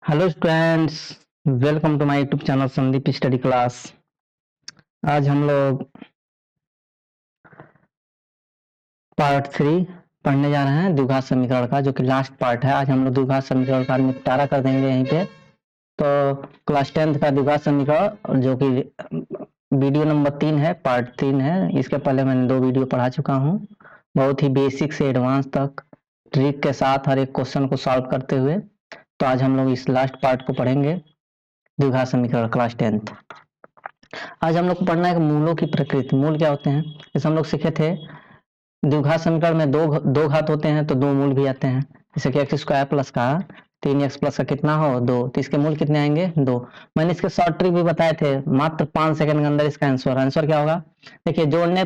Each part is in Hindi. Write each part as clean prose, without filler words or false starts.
Hello students, welcome to my YouTube channel Sandeep study class. आज हम लोग पार्ट 3 पढ़ने जा रहे हैं द्विघात समीकरण का, जो कि लास्ट पार्ट है। आज हम लोग द्विघात समीकरण का निपटारा कर देंगे यहीं पे। तो क्लास 10th का द्विघात समीकरण, जो कि वीडियो नंबर 3 है, पार्ट 3 है। इसके पहले मैंने 2 वीडियो पढ़ा चुका हूँ, बहुत ही बेसिक से एडवांस तक ट्रिक के साथ हर एक क्वेश्चन को सॉल्व करते हुए। तो आज हम लोग इस लास्ट पार्ट को पढ़ेंगे, द्विघात समीकरण क्लास 10th। आज हम लोग को पढ़ना है कि मूलों की प्रकृति। मूल क्या होते हैं, जैसे हम लोग सीखे थे द्विघात समीकरण में दो घात होते हैं तो 2 मूल भी आते हैं। जैसे कि एक्स स्क्वायर प्लस का 3x प्लस का कितना हो 2, तो इसके मूल कितने आएंगे 2। मैंने इसके शॉर्ट ट्रिक भी बताए थे, मात्र 5 सेकंड के अंदर इसका आंसर क्या होगा। देखिए, जोड़ने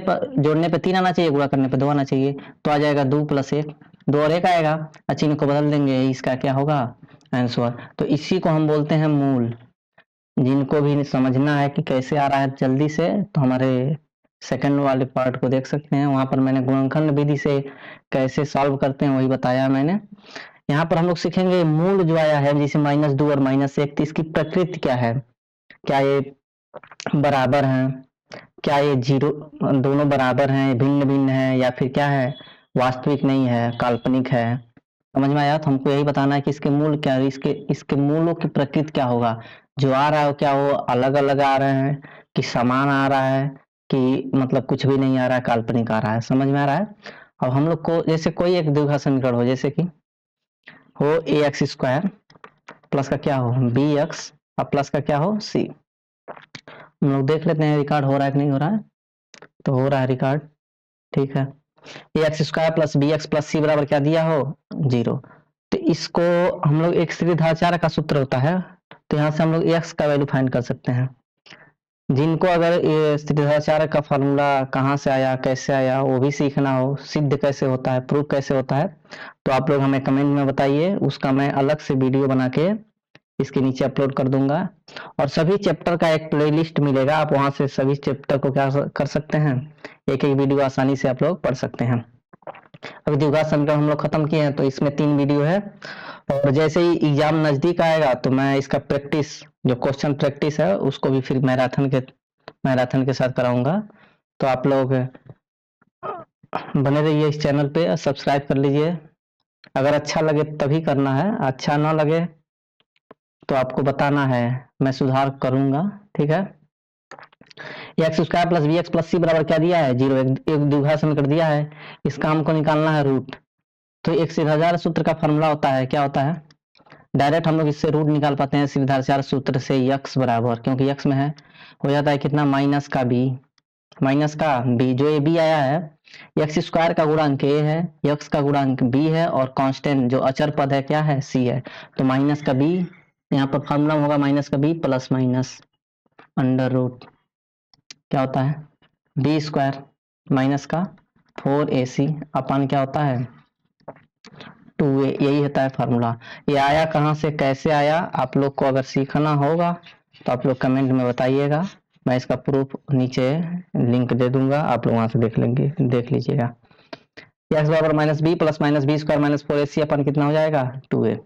पे 3 आना चाहिए, गुणा करने पे 2 आना चाहिए, तो आ जाएगा 2 + 1, 2 और 1 आएगा। चिन्ह को बदल देंगे, इसका क्या होगा आंसर। तो इसी को हम बोलते हैं मूल। जिनको भी समझना है कि कैसे आ रहा है जल्दी से, तो हमारे सेकंड वाले पार्ट को देख सकते हैं। वहां पर मैंने गुणनखंड विधि से कैसे सॉल्व करते हैं वही बताया मैंने। यहाँ पर हम लोग सीखेंगे मूल जो आया है, जैसे -2 और -1, तो इसकी प्रकृति क्या है। क्या ये बराबर है, क्या ये जीरो, दोनों बराबर हैं, भिन्न भिन्न है, या फिर क्या है वास्तविक नहीं है, काल्पनिक है। समझ में आया। तो हमको यही बताना है कि इसके मूल क्या है, इसके मूलों की प्रकृति क्या होगा। जो आ रहा है क्या वो अलग अलग आ रहे हैं, कि समान आ रहा है, कि मतलब कुछ भी नहीं आ रहा है, काल्पनिक आ रहा है। समझ में आ रहा है। अब हम लोग को जैसे कोई एक द्विघात समीकरण हो, जैसे कि हो ax² प्लस का क्या हो bx और प्लस का क्या हो c। हम लोग देख लेते हैं रिकॉर्ड हो रहा है कि नहीं हो रहा है। तो हो रहा है रिकॉर्ड, ठीक है। ax² plus bx plus c बराबर क्या दिया हो 0। तो इसको हम लोग एक सीधाचार का सूत्र होता है, तो यहाँ से हम लोग x का वैल्यू फाइंड कर सकते हैं। जिनको अगर ये सीधाचार का फॉर्मूला कहाँ से आया, कैसे आया, वो भी सीखना हो, सिद्ध कैसे होता है, प्रूफ कैसे होता है, तो आप लोग हमें कमेंट में बताइए। उसका मैं अलग से वीडियो बना के इसके नीचे अपलोड कर दूंगा। और सभी चैप्टर का एक प्लेलिस्ट मिलेगा, आप वहां से सभी चैप्टर को क्या कर सकते हैं, एक एक वीडियो आसानी से आप लोग पढ़ सकते हैं। अभी द्विघात समीकरण हम लोग खत्म किए हैं, तो इसमें 3 वीडियो है। और जैसे ही एग्जाम नजदीक आएगा तो मैं इसका प्रैक्टिस, जो क्वेश्चन प्रैक्टिस है, उसको भी फिर मैराथन के साथ कराऊंगा। तो आप लोग बने रहिए इस चैनल पे, सब्सक्राइब कर लीजिए। अगर अच्छा लगे तभी करना है, अच्छा ना लगे तो आपको बताना है, मैं सुधार करूंगा, ठीक है। x² plus bx plus c बराबर क्या दिया है 0, एक द्विघात समीकरण दिया है, इसका हमको निकालना है रूट। तो एक सीधाचार सूत्र का फॉर्मूला होता है, क्या होता है, डायरेक्ट हम लोग इससे रूट निकाल पाते हैं सीधाचार सूत्र से। x बराबर, क्योंकि x में है, हो जाता है कितना -b, जो ये b आया है, x² का गुणांक a है, x का गुणांक b है, और कांस्टेंट जो अचर पद है क्या है c है। तो -b, यहाँ पर फॉर्मूला होगा -b plus minus under root क्या होता है b² माइनस का 4ac अपन क्या होता है 2a, यही होता है फार्मूला। ये आया कहाँ से, कैसे आया, आप लोग को अगर सीखना होगा तो आप लोग कमेंट में बताइएगा। मैं इसका प्रूफ नीचे लिंक दे दूंगा, आप लोग वहां से देख लीजिएगा। x बराबर -b plus -b² minus 4ac अपन कितना हो जाएगा 2a।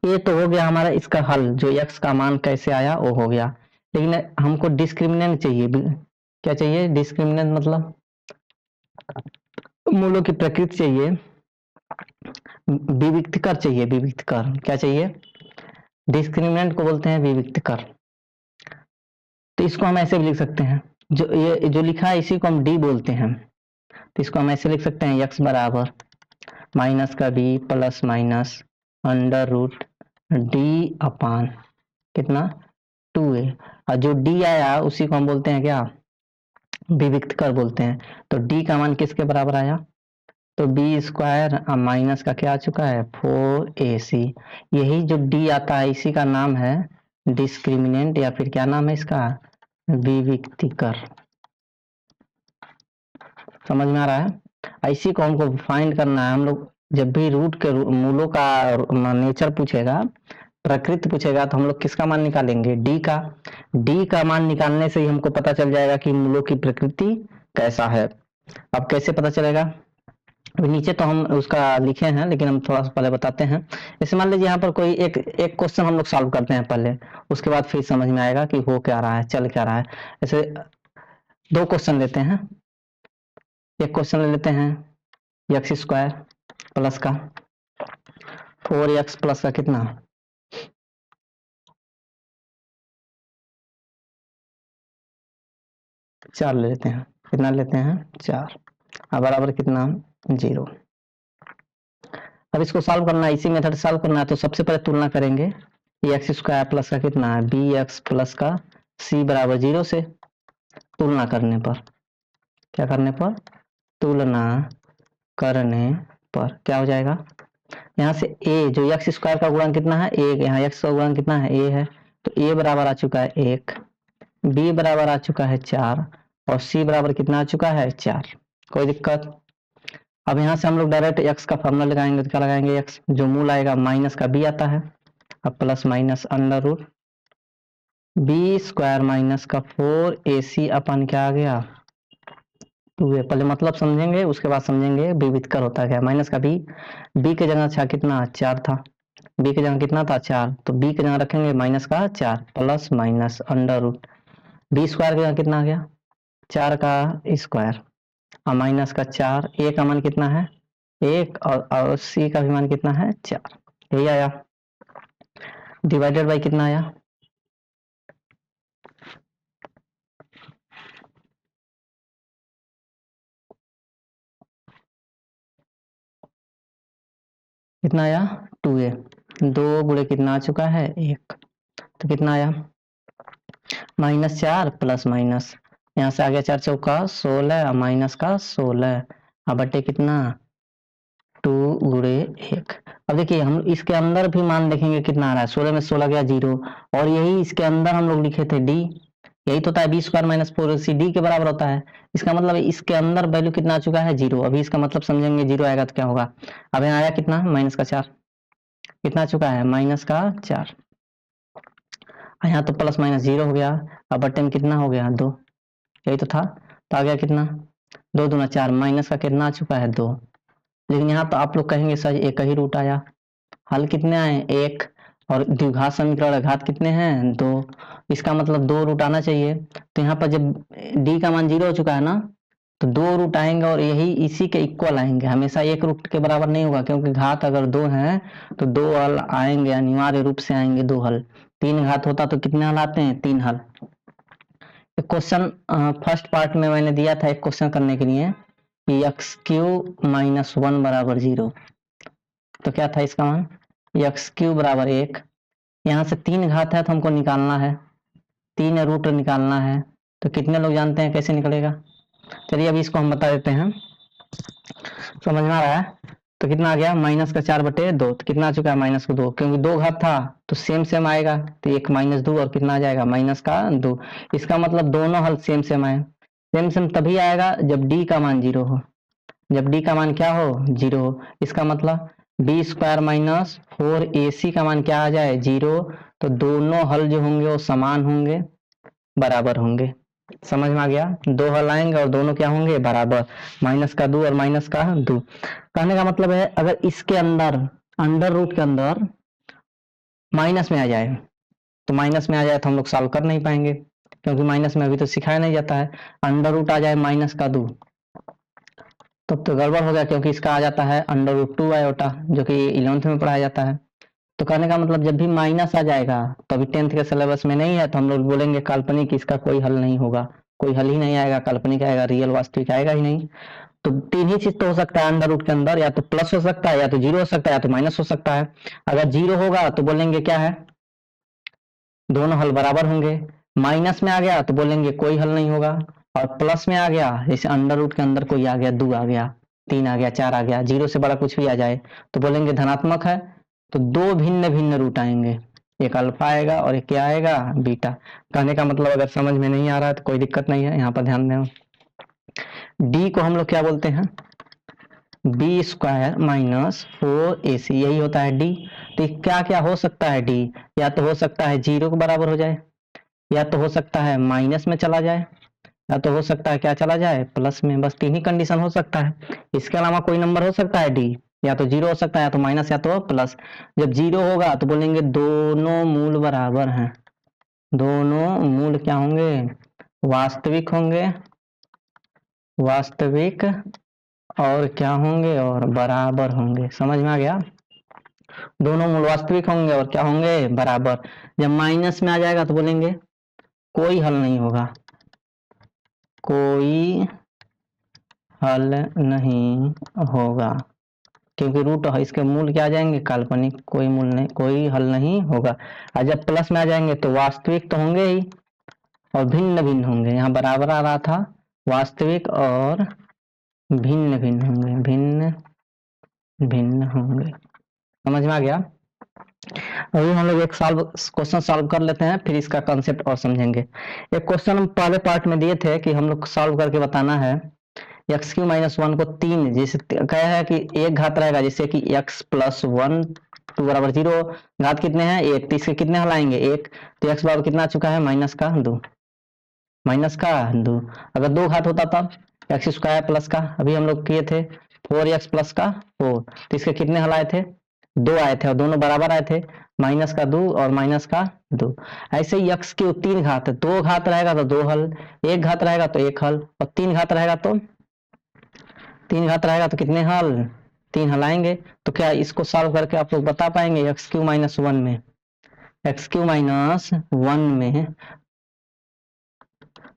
ये तो हो गया हमारा इसका हल, जो x का मान कैसे आया वो हो गया। लेकिन हमको डिस्क्रिमिनेंट चाहिए। क्या चाहिए डिस्क्रिमिनेंट, मतलब मूलों की प्रकृति चाहिए, विविक्तकर चाहिए। विविक्तकर क्या चाहिए, डिस्क्रिमिनेंट को बोलते हैं विविक्तकर। तो इसको हम ऐसे भी लिख सकते हैं, जो लिखा है इसी को हम डी बोलते हैं। तो इसको हम ऐसे लिख सकते हैं x बराबर -b plus minus under root D upon कितना 2a। और जो d आया उसी को हम बोलते हैं क्या विविक्तकर बोलते हैं। तो d का मान किसके बराबर आया, तो b² माइनस का क्या आ चुका है 4ac। यही जो d आता है इसी का नाम है डिस्क्रिमिनेंट, या फिर क्या नाम है इसका विविक्तिकर। समझ में आ रहा है। इसी को हमको फाइंड करना है। हम लोग जब भी रूट के मूलों का नेचर पूछेगा, प्रकृति पूछेगा, तो हम लोग किसका मान निकालेंगे डी का मान निकालने से ही हमको पता चल जाएगा कि मूलों की प्रकृति कैसा है। अब कैसे पता चलेगा, अभी नीचे तो हम उसका लिखे हैं, लेकिन हम थोड़ा सा पहले बताते हैं। जैसे मान लीजिए यहाँ पर कोई एक एक क्वेश्चन हम लोग सॉल्व करते हैं पहले, उसके बाद फिर समझ में आएगा कि हो क्या रहा है, चल क्या रहा है। जैसे 2 क्वेश्चन लेते हैं। एक क्वेश्चन ले लेते हैं एक्स स्क्वायर प्लस का 4x प्लस का कितना 4 ले लेते हैं। कितना लेते हैं 4 और बराबर कितना 0। अब इसको सॉल्व करना है, इसी मेथड से सॉल्व करना है। तो सबसे पहले तुलना करेंगे एक्स स्क्वायर प्लस का कितना है बी एक्स प्लस का सी बराबर 0 से। तुलना करने पर क्या करने पर तुलना करने पर क्या हो जाएगा, यहाँ से a जो एक्स स्क्वायर का गुणन कितना है 1, यहाँ x का गुणन कितना है a है, तो a बराबर आ चुका है 1, b बराबर आ चुका है 4 और c बराबर कितना आ चुका है 4। कोई दिक्कत। अब यहाँ से हम लोग डायरेक्ट x का फॉर्मूला लगाएंगे तो क्या लगाएंगे x जो मूल आएगा माइनस का b आता है, अब plus minus under root B square minus का 4ac अपन क्या आ गया 2a। पहले मतलब समझेंगे उसके बाद समझेंगे बी वितकर होता है क्या। माइनस का बी के जगह अच्छा कितना 4 था, बी के जगह कितना था 4, तो बी के जगह रखेंगे माइनस का 4 plus minus under root B square के जगह कितना आ गया 4 का स्क्वायर और माइनस का 4, ए का मान कितना है 1 और सी का भी मान कितना है 4। यही आया डिवाइडेड बाई कितना आया कितना आया 2a। 2 गुणे कितना आ चुका है 1, तो कितना आया -4 प्लस माइनस यहाँ से आ गया 4 चौका 16 माइनस का 16 अब बटे कितना 2 गुणे 1। अब देखिए हम इसके अंदर भी मान देखेंगे कितना आ रहा है 16 में 16 गया 0 और यही इसके अंदर हम लोग लिखे थे d, यही तो होता है B square minus 4ac D के बराबर होता है। इसका मतलब इसके अंदर वैल्यू कितना आ चुका है 0। अभी इसका मतलब समझेंगे 0 आएगा तो क्या होगा। अब यहाँ आया कितना माइनस का 4, कितना आ चुका है माइनस का 4, यहाँ तो प्लस माइनस 0 हो गया। अब बटे में कितना हो गया 2, यही तो था, तो आ गया कितना 2 दूना 4 माइनस का कितना आ चुका है 2। लेकिन यहाँ तो आप लोग कहेंगे सर एक ही रूट आया, हल कितने आए 1 और द्विघात समीकरण घात कितने हैं 2, इसका मतलब 2 रूट आना चाहिए। तो यहाँ पर जब d का मान 0 हो चुका है ना तो 2 रूट आएंगे और यही इसी के इक्वल आएंगे, हमेशा 1 रूट के बराबर नहीं होगा क्योंकि घात अगर 2 है तो 2 हल आएंगे, अनिवार्य रूप से आएंगे 2 हल। 3 घात होता तो कितने हल आते हैं 3 हल। क्वेश्चन फर्स्ट पार्ट में मैंने दिया था एक क्वेश्चन करने के लिए कि एक्स क्यू माइनस 1 बराबर 0, तो क्या था इसका मान एक्स क्यू बराबर 1। यहाँ से 3 घात है तो हमको निकालना है, 3 रूट निकालना है, तो कितने लोग जानते हैं कैसे निकलेगा। चलिए अभी इसको हम बता देते हैं, समझ में आ रहा है। तो कितना आ गया माइनस का 4 बटे 2, तो कितना आ चुका है माइनस का 2, क्योंकि 2 घात था तो सेम सेम आएगा, तो 1 माइनस 2 और कितना आ जाएगा माइनस का 2। इसका मतलब दोनों हल सेम सेम आए। सेम सेम तभी आएगा जब डी का मान 0 हो, जब डी का मान क्या हो 0 हो। इसका मतलब बी स्क्वायर माइनस 4ac का मान क्या आ जाए 0, तो दोनों हल जो होंगे वो समान होंगे, बराबर होंगे। समझ में आ गया, 2 हल आएंगे और दोनों क्या होंगे बराबर, माइनस का 2 और माइनस का 2। कहने का मतलब है अगर इसके अंदर अंडर रूट के अंदर माइनस में आ जाए, तो माइनस में आ जाए तो हम लोग सॉल्व कर नहीं पाएंगे क्योंकि माइनस में अभी तो सिखाया नहीं जाता है। अंडर रूट आ जाए माइनस का 2 तब तो गड़बड़ हो गया, क्योंकि इसका आ जाता है अंडर रूट 2 आयोटा जो कि 11th में पढ़ाया जाता है। तो कहने का मतलब जब भी माइनस आ जाएगा तो अभी 10th के सिलेबस में नहीं है तो हम लोग बोलेंगे काल्पनिक, इसका कोई हल नहीं होगा, कोई हल ही नहीं आएगा, काल्पनिक आएगा, रियल वास्तविक आएगा ही नहीं। तो 3 ही चीज तो हो सकता है अंडर रूट के अंदर, या तो प्लस हो सकता है, या तो 0 हो सकता है, या तो माइनस हो सकता है। अगर 0 होगा तो बोलेंगे क्या है दोनों हल बराबर होंगे, माइनस में आ गया तो बोलेंगे कोई हल नहीं होगा, और प्लस में आ गया जैसे अंडर रूट के अंदर कोई आ गया 2 आ गया 3 आ गया 4 आ गया, 0 से बड़ा कुछ भी आ जाए तो बोलेंगे धनात्मक है। तो 2 भिन्न भिन्न रूट आएंगे, एक अल्फा आएगा और एक क्या आएगा बीटा। कहने का मतलब अगर समझ में नहीं आ रहा है तो कोई दिक्कत नहीं है, यहाँ पर ध्यान दें। डी को हम लोग क्या बोलते हैं बी स्क्वायर माइनस 4ac, यही होता है डी। तो क्या क्या हो सकता है डी, या तो हो सकता है 0 के बराबर हो जाए, या तो हो सकता है माइनस में चला जाए, या तो हो सकता है क्या चला जाए प्लस में, बस 3 ही कंडीशन हो सकता है, इसके अलावा कोई नंबर हो सकता है डी, या तो 0 हो सकता है, या तो माइनस, या तो प्लस। जब 0 होगा तो बोलेंगे दोनों मूल बराबर हैं, दोनों मूल क्या होंगे, वास्तविक होंगे, वास्तविक और क्या होंगे, और बराबर होंगे। समझ में आ गया, दोनों मूल वास्तविक होंगे और क्या होंगे, बराबर। जब माइनस में आ जाएगा तो बोलेंगे कोई हल नहीं होगा, कोई हल नहीं होगा, क्योंकि रूट इसके मूल क्या आ जाएंगे, काल्पनिक, कोई मूल नहीं, कोई हल नहीं होगा। और जब प्लस में आ जाएंगे तो वास्तविक तो होंगे ही और भिन्न भिन्न होंगे, यहाँ बराबर आ रहा था, वास्तविक और भिन्न भिन्न होंगे, भिन्न भिन्न होंगे। समझ में आ गया। अभी हम लोग एक क्वेश्चन सॉल्व कर लेते हैं, फिर इसका कंसेप्ट और समझेंगे। एक क्वेश्चन हम पहले पार्ट में दिए थे कि हम लोग सॉल्व करके बताना है एक्स क्यू माइनस 1 को 3, जैसे कहा है कि एक घात रहेगा, जैसे कि एक्स प्लस 1 टू बराबर 0, घात कितने हैं 1, तो इसके कितने हल आएंगे 1, तो एक्स बराबर कितना आ चुका है माइनस का 2, माइनस का 2। अगर 2 घात होता तब एक्स स्क्वायर प्लस का, अभी हम लोग किए थे 4x प्लस का 4, तो इसके कितने हल आए थे 2 आए थे, और दोनों बराबर आए थे, माइनस का 2 और माइनस का 2। ऐसे ही एक्स की 3 घात है, 2 घात रहेगा तो 2 हल, 1 घात रहेगा तो 1 हल, और 3 घात रहेगा तो 3 घात रहेगा तो कितने हल, 3 हल आएंगे। तो क्या इसको सॉल्व करके आप लोग बता पाएंगे एक्स क्यू माइनस 1 में, एक्स क्यू माइनस 1 में,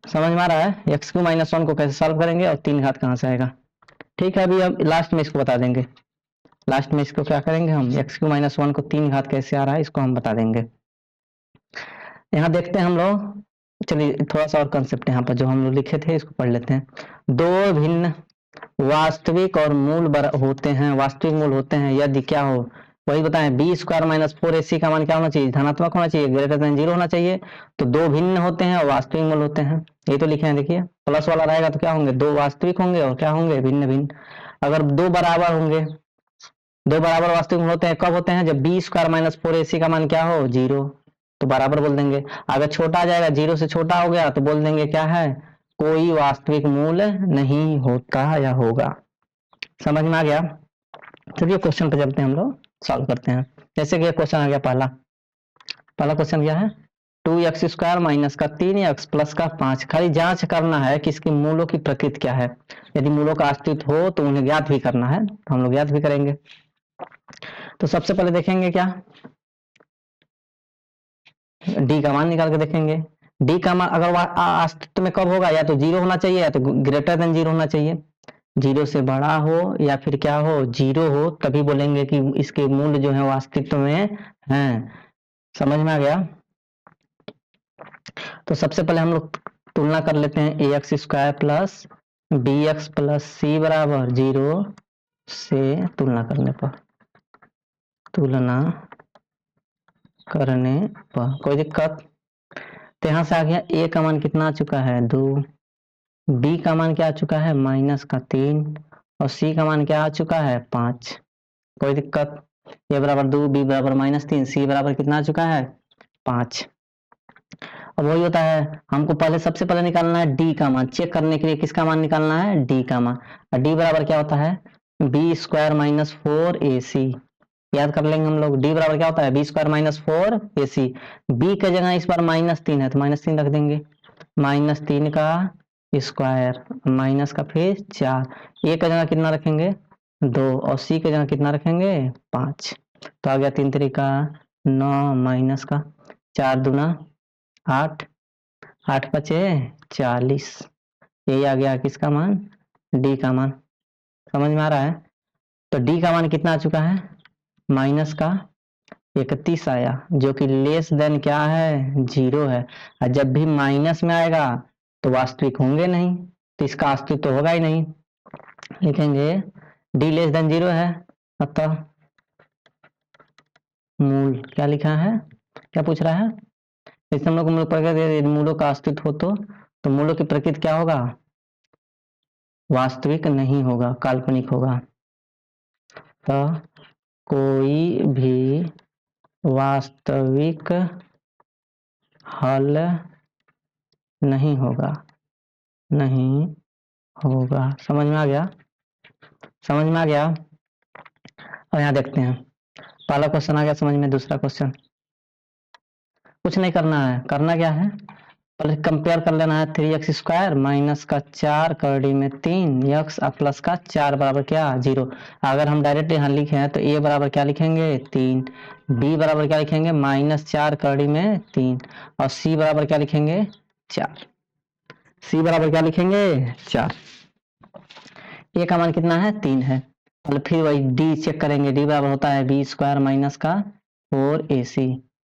समझ में आ रहा है, एक्स क्यू माइनस 1 को कैसे सॉल्व करेंगे और 3 घात कहाँ से आएगा। ठीक है, अभी अब लास्ट में इसको बता देंगे, लास्ट में इसको क्या करेंगे हम, एक्स क्यू माइनस 1 को 3 घात कैसे आ रहा है इसको हम बता देंगे। यहाँ देखते हैं हम लोग, चलिए थोड़ा सा और कंसेप्ट यहाँ पर जो हम लोग लिखे थे इसको पढ़ लेते हैं। दो भिन्न वास्तविक और मूल होते हैं, वास्तविक मूल होते हैं यदि क्या हो, वही बताएं, बी स्क्वायर माइनस 4ac का मान क्या होना चाहिए, धनात्मक होना चाहिए, ग्रेटर देन 0 होना चाहिए। तो दो भिन्न होते हैं और वास्तविक मूल होते हैं, ये तो लिखे हैं, देखिए प्लस वाला रहेगा तो क्या होंगे, दो वास्तविक होंगे और क्या होंगे, भिन्न भिन्न। अगर दो बराबर होंगे, दो बराबर वास्तविक मूल होते हैं कब होते हैं, जब बी स्क्वायर माइनस 4ac का मान क्या हो 0, तो बराबर बोल देंगे। अगर छोटा आ जाएगा, 0 से छोटा हो गया तो बोल देंगे क्या है, कोई वास्तविक मूल नहीं होता या होगा। समझ में आ गया। चलिए क्वेश्चन पे चलते हैं, हम लोग सॉल्व करते हैं। जैसे कि क्वेश्चन आ गया पहला, पहला क्वेश्चन क्या है, 2x स्क्वायर माइनस का 3x प्लस का 5, खाली जांच करना है कि इसके मूलों की प्रकृति क्या है, यदि मूलों का अस्तित्व हो तो उन्हें ज्ञात भी करना है, तो हम लोग ज्ञात भी करेंगे। तो सबसे पहले देखेंगे क्या, डी का मान निकाल के देखेंगे। डी का मान अगर अस्तित्व में कब होगा, या तो 0 होना चाहिए या तो ग्रेटर देन 0 होना चाहिए, 0 से बड़ा हो या फिर क्या हो 0 हो, तभी बोलेंगे कि इसके मूल जो है वो अस्तित्व में हैं। समझ में आ गया। तो सबसे पहले हम लोग तुलना कर लेते हैं, A X square plus B X plus C बराबर 0 से तुलना करने पर, तुलना करने पर कोई दिक्कत। तो यहाँ से आ गया ए का मान कितना आ चुका है 2, बी का मान क्या आ चुका है माइनस का 3, और सी का मान क्या आ चुका है 5। कोई दिक्कत, ए बराबर 2, बी बराबर माइनस 3, सी बराबर कितना आ चुका है 5। अब वही होता है, हमको पहले सबसे पहले निकालना है डी का मान, चेक करने के लिए किसका मान निकालना है, डी का मान। और डी बराबर क्या होता है, बी स्क्वायर माइनस 4ac, याद कर लेंगे हम लोग, डी बराबर क्या होता है B square minus 4ac। B के जगह इस बार -3 है तो -3 रख देंगे, -3 का स्क्वायर माइनस का फिर 4, ए का जगह कितना रखेंगे 2, और सी के जगह कितना रखेंगे 5। तो आ गया 3 तरीका 9 माइनस का 4 दूना 8, 8 बचे 40, यही आ गया किसका मान, डी का मान। समझ में आ रहा है। तो डी का मान कितना आ चुका है माइनस का 31 आया, जो कि लेस देन क्या है 0 है, और जब भी माइनस में आएगा तो वास्तविक होंगे नहीं, तो इसका अस्तित्व तो होगा ही नहीं। लिखेंगे डी लेस देन 0 है, अतः मूल क्या लिखा है, क्या पूछ रहा है, जैसे हम लोग प्रकृति मूलों का अस्तित्व हो तो मूलों की प्रकृति क्या होगा, वास्तविक नहीं होगा, काल्पनिक होगा। तो कोई भी वास्तविक हल नहीं होगा, नहीं होगा। समझ में आ गया? समझ में आ गया? और यहाँ देखते हैं, पहला क्वेश्चन आ गया समझ में। दूसरा क्वेश्चन कुछ नहीं करना है, करना क्या है, पहले कंपेयर कर लेना है। 3x² माइनस का 4 कड़ी में 3 यक्स प्लस का 4 बराबर क्या 0। अगर हम डायरेक्ट यहाँ लिखे हैं तो a बराबर क्या लिखेंगे 3, b बराबर क्या लिखेंगे -4 कड़ी में 3 और c बराबर क्या लिखेंगे 4। c बराबर क्या लिखेंगे 4। a का मान कितना है 3 है। और फिर वही d चेक करेंगे, d बराबर होता है b² माइनस का 4ac।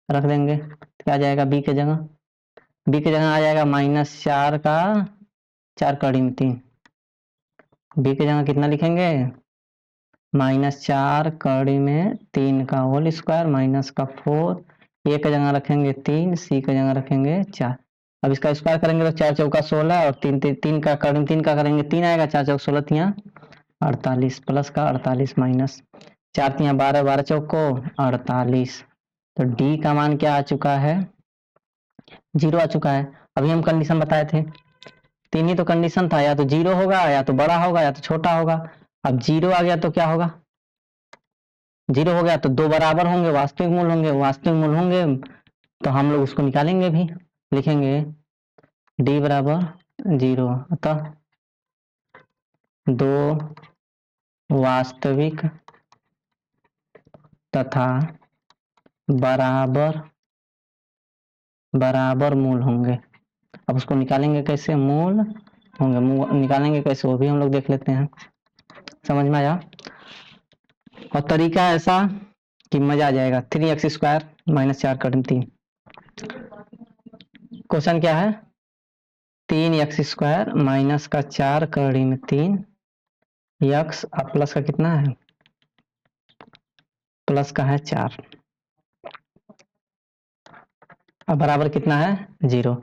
रख देंगे, क्या आ जाएगा b के जगह, b की जगह आ जाएगा -4 का 4 कड़ी में 3। b की जगह कितना लिखेंगे -4 कड़ी में 3 का होल स्क्वायर माइनस का 4। a की जगह रखेंगे 3, c की जगह रखेंगे 4। अब इसका स्क्वायर करेंगे तो 4 चौका 16 और 3 का कड़ी में 3 का करेंगे 3 आएगा, 4 चौक 16 तिया 48 प्लस का 48 माइनस 4 तिया 12, 12 चौको 48। तो d का मान क्या आ चुका है 0 आ चुका है। अभी हम कंडीशन बताए थे, 3 ही तो कंडीशन था, या तो 0 होगा या तो बड़ा होगा या तो छोटा होगा। अब 0 आ गया तो क्या होगा, 0 हो गया तो दो बराबर होंगे, वास्तविक मूल होंगे, वास्तविक मूल होंगे तो हम लोग उसको निकालेंगे भी, लिखेंगे d बराबर 0। अतः दो वास्तविक तथा बराबर बराबर मूल होंगे। अब उसको निकालेंगे कैसे, मूल होंगे, निकालेंगे कैसे वो भी हम लोग देख लेते हैं। समझ में आया? और तरीका ऐसा कि मजा आ जाएगा। 3x² माइनस 4 कड़ी में 3। क्वेश्चन क्या है 3x² माइनस का 4 कड़ी में 3 यक्स अब प्लस का कितना है, प्लस का है 4 अब बराबर कितना है 0।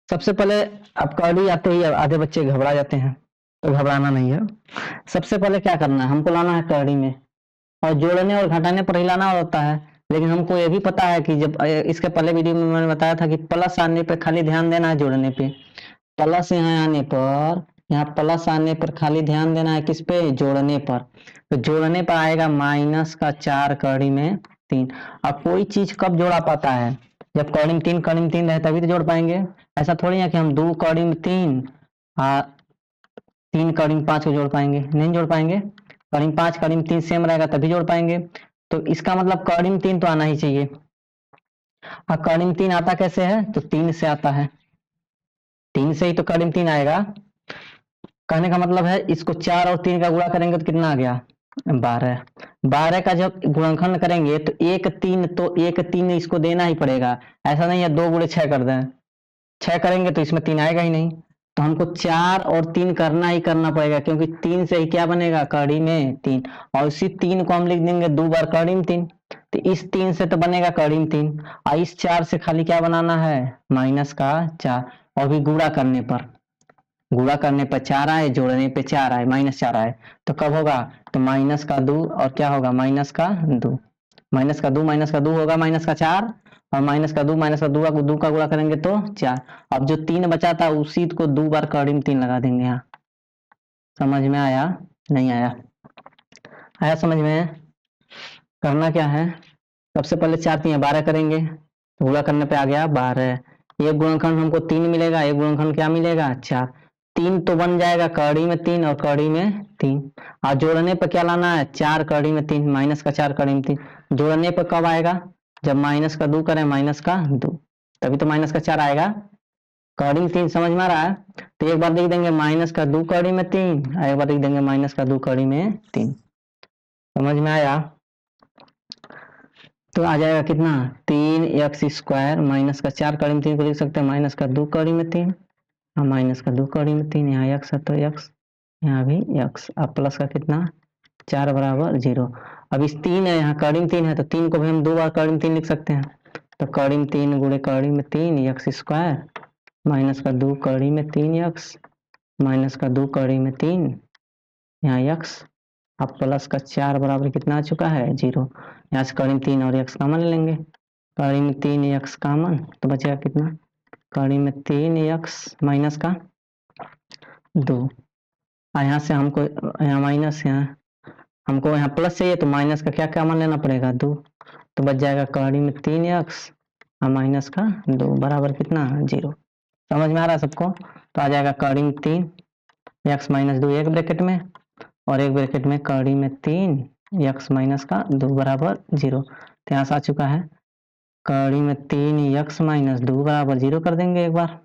सबसे पहले अब कड़ी आते ही आधे बच्चे घबरा जाते हैं, तो घबराना नहीं है। सबसे पहले क्या करना है, हमको लाना है कड़ी में, और जोड़ने और घटाने पर ही लाना होता है। लेकिन हमको ये भी पता है कि जब इसके पहले वीडियो में मैंने बताया था कि प्लस आने पे खाली ध्यान देना है, जोड़ने पे प्लस यहाँ आने पर, यहाँ प्लस आने पर खाली ध्यान देना है किस पे, जोड़ने पर। तो जोड़ने पर आएगा माइनस का 4 कड़ी में 3। अब कोई चीज कब जोड़ा पाता है, जब कड़ी में 3 रहे तभी तो जोड़ पाएंगे। ऐसा थोड़ी है कि हम 2 कड़ी में 3 3 कड़ी में 5 को जोड़ पाएंगे, नहीं जोड़ पाएंगे। कड़ी में 5 कड़ी में 3 सेम रहेगा तभी जोड़ पाएंगे। तो इसका मतलब कड़ी में 3 तो आना ही चाहिए। अब कड़ी में 3 आता कैसे है, तो 3 से आता है, 3 से ही तो कड़ी में 3 आएगा। कहने का मतलब है इसको 4 और 3 का गुणा करेंगे तो कितना आ गया 12। 12 का जब गुणनखंड करेंगे तो 1 3, तो 1 3 इसको देना ही पड़ेगा। ऐसा नहीं है 2 गुणे 6 कर दें, 6 करेंगे तो इसमें 3 आएगा ही नहीं। तो हमको 4 और 3 करना ही करना पड़ेगा, क्योंकि 3 से ही क्या बनेगा कड़ी में 3। और इसी 3 को हम लिख देंगे 2 बार कड़ी में 3, तो इस 3 से तो बनेगा कड़ी में 3, और इस 4 से खाली क्या बनाना है माइनस का 4। और भी गुणा करने पर, गुणा करने पर 4 आए, जोड़ने पे 4 आए, -4 आए, तो कब होगा, तो माइनस का 2 और क्या होगा माइनस का 2, माइनस का 2 होगा -4, और -2 का गुणा करेंगे तो 4। अब जो 3 बचा था उसी को 2 बार कड़ी में 3 लगा देंगे यहाँ। समझ में आया नहीं आया, आया समझ में? करना क्या है, सबसे पहले 4 3 12 करेंगे, तो गुणा करने पे आ गया 12। एक गुणनखंड हमको 3 मिलेगा, एक गुणनखंड क्या मिलेगा 4। 3 तो बन जाएगा कड़ी में 3 और कड़ी में 3, और जोड़ने पर क्या लाना है 4 कड़ी में 3, माइनस का 4 कड़ी में 3। जोड़ने पर कब आएगा, जब माइनस का 2 करें, माइनस का 2, तभी तो माइनस का 4 आएगा। कड़ी में 3 समझ में आ रहा है, तो एक बार लिख देंगे माइनस का 2 कड़ी में 3, एक बार लिख देंगे माइनस का 2 कड़ी में 3। समझ में आया? तो आ जाएगा कितना 3x² माइनस का 4 कड़ी में 3 को लिख सकते हैं माइनस का 2 कड़ी में 3, और माइनस का 2 कड़ी में 3, यहाँ x है तो x, यहाँ भी x, अब प्लस का कितना 4 बराबर 0। अब इस 3 है, यहाँ कड़ी में 3 है, तो 3 को भी हम 2 बार कड़ी में 3 लिख सकते हैं। तो कड़ी में 3 गुणे कड़ी में 3 x² माइनस का 2 कड़ी में 3x माइनस का 2 कड़ी में 3, यहाँ x, अब प्लस का 4 बराबर कितना आ चुका है 0। यहाँ से कड़ी में 3 और x कॉमन ले लेंगे, कड़ी में 3x कॉमन, तो बचेगा कितना, कड़ी में 3x माइनस का 2। और यहाँ से हमको यहाँ माइनस, यहाँ हमको यहाँ प्लस चाहिए तो माइनस का क्या क्या मान लेना पड़ेगा 2। तो बच जाएगा कड़ी में 3x और माइनस का 2 बराबर कितना 0। समझ में आ रहा है सबको? तो आ जाएगा कड़ी में 3 x माइनस 2 एक ब्रैकेट में और एक ब्रैकेट में कड़ी में 3 x माइनस का 2 बराबर 0। तो यहाँ से आ चुका है कड़ी में 3 x माइनस 2 बराबर 0 कर देंगे एक बार।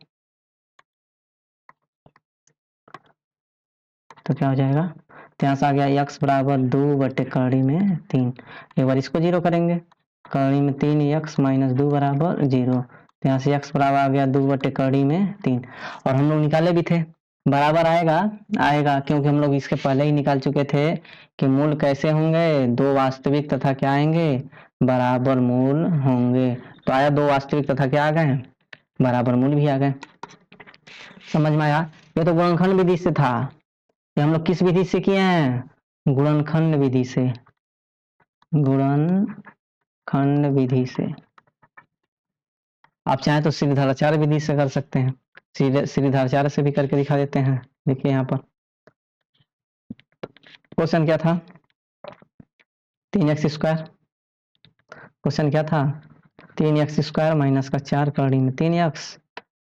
तो क्या हो जाएगा? तो यहाँ से आ गया x बराबर 2 बटे कड़ी में 3। एक बार इसको 0 करेंगे, कड़ी में 3 x माइनस 2 बराबर 0। तो यहाँ से x बराबर आ गया 2 बटे कड़ी में 3। और हम लोग निकाले भी थे बराबर आएगा क्योंकि हम लोग इसके पहले ही निकाल चुके थे कि मूल कैसे होंगे, 2 वास्तविक तथा क्या आएंगे बराबर मूल होंगे। तो आया 2 वास्तविक तथा क्या आ गए बराबर मूल भी आ गए। समझ में आया? ये तो गुणनखंड विधि से था, ये हम लोग किस विधि से किए हैं गुणनखंड विधि से, गुणनखंड विधि से। आप चाहें तो श्रीधराचार्य विधि से कर सकते हैं, श्रीधराचार्य से भी करके दिखा देते हैं। देखिए यहाँ पर क्वेश्चन क्या था 3x स्क्वायर, क्वेश्चन क्या था 3x स्क्वायर माइनस का 4 कड़ी में 3x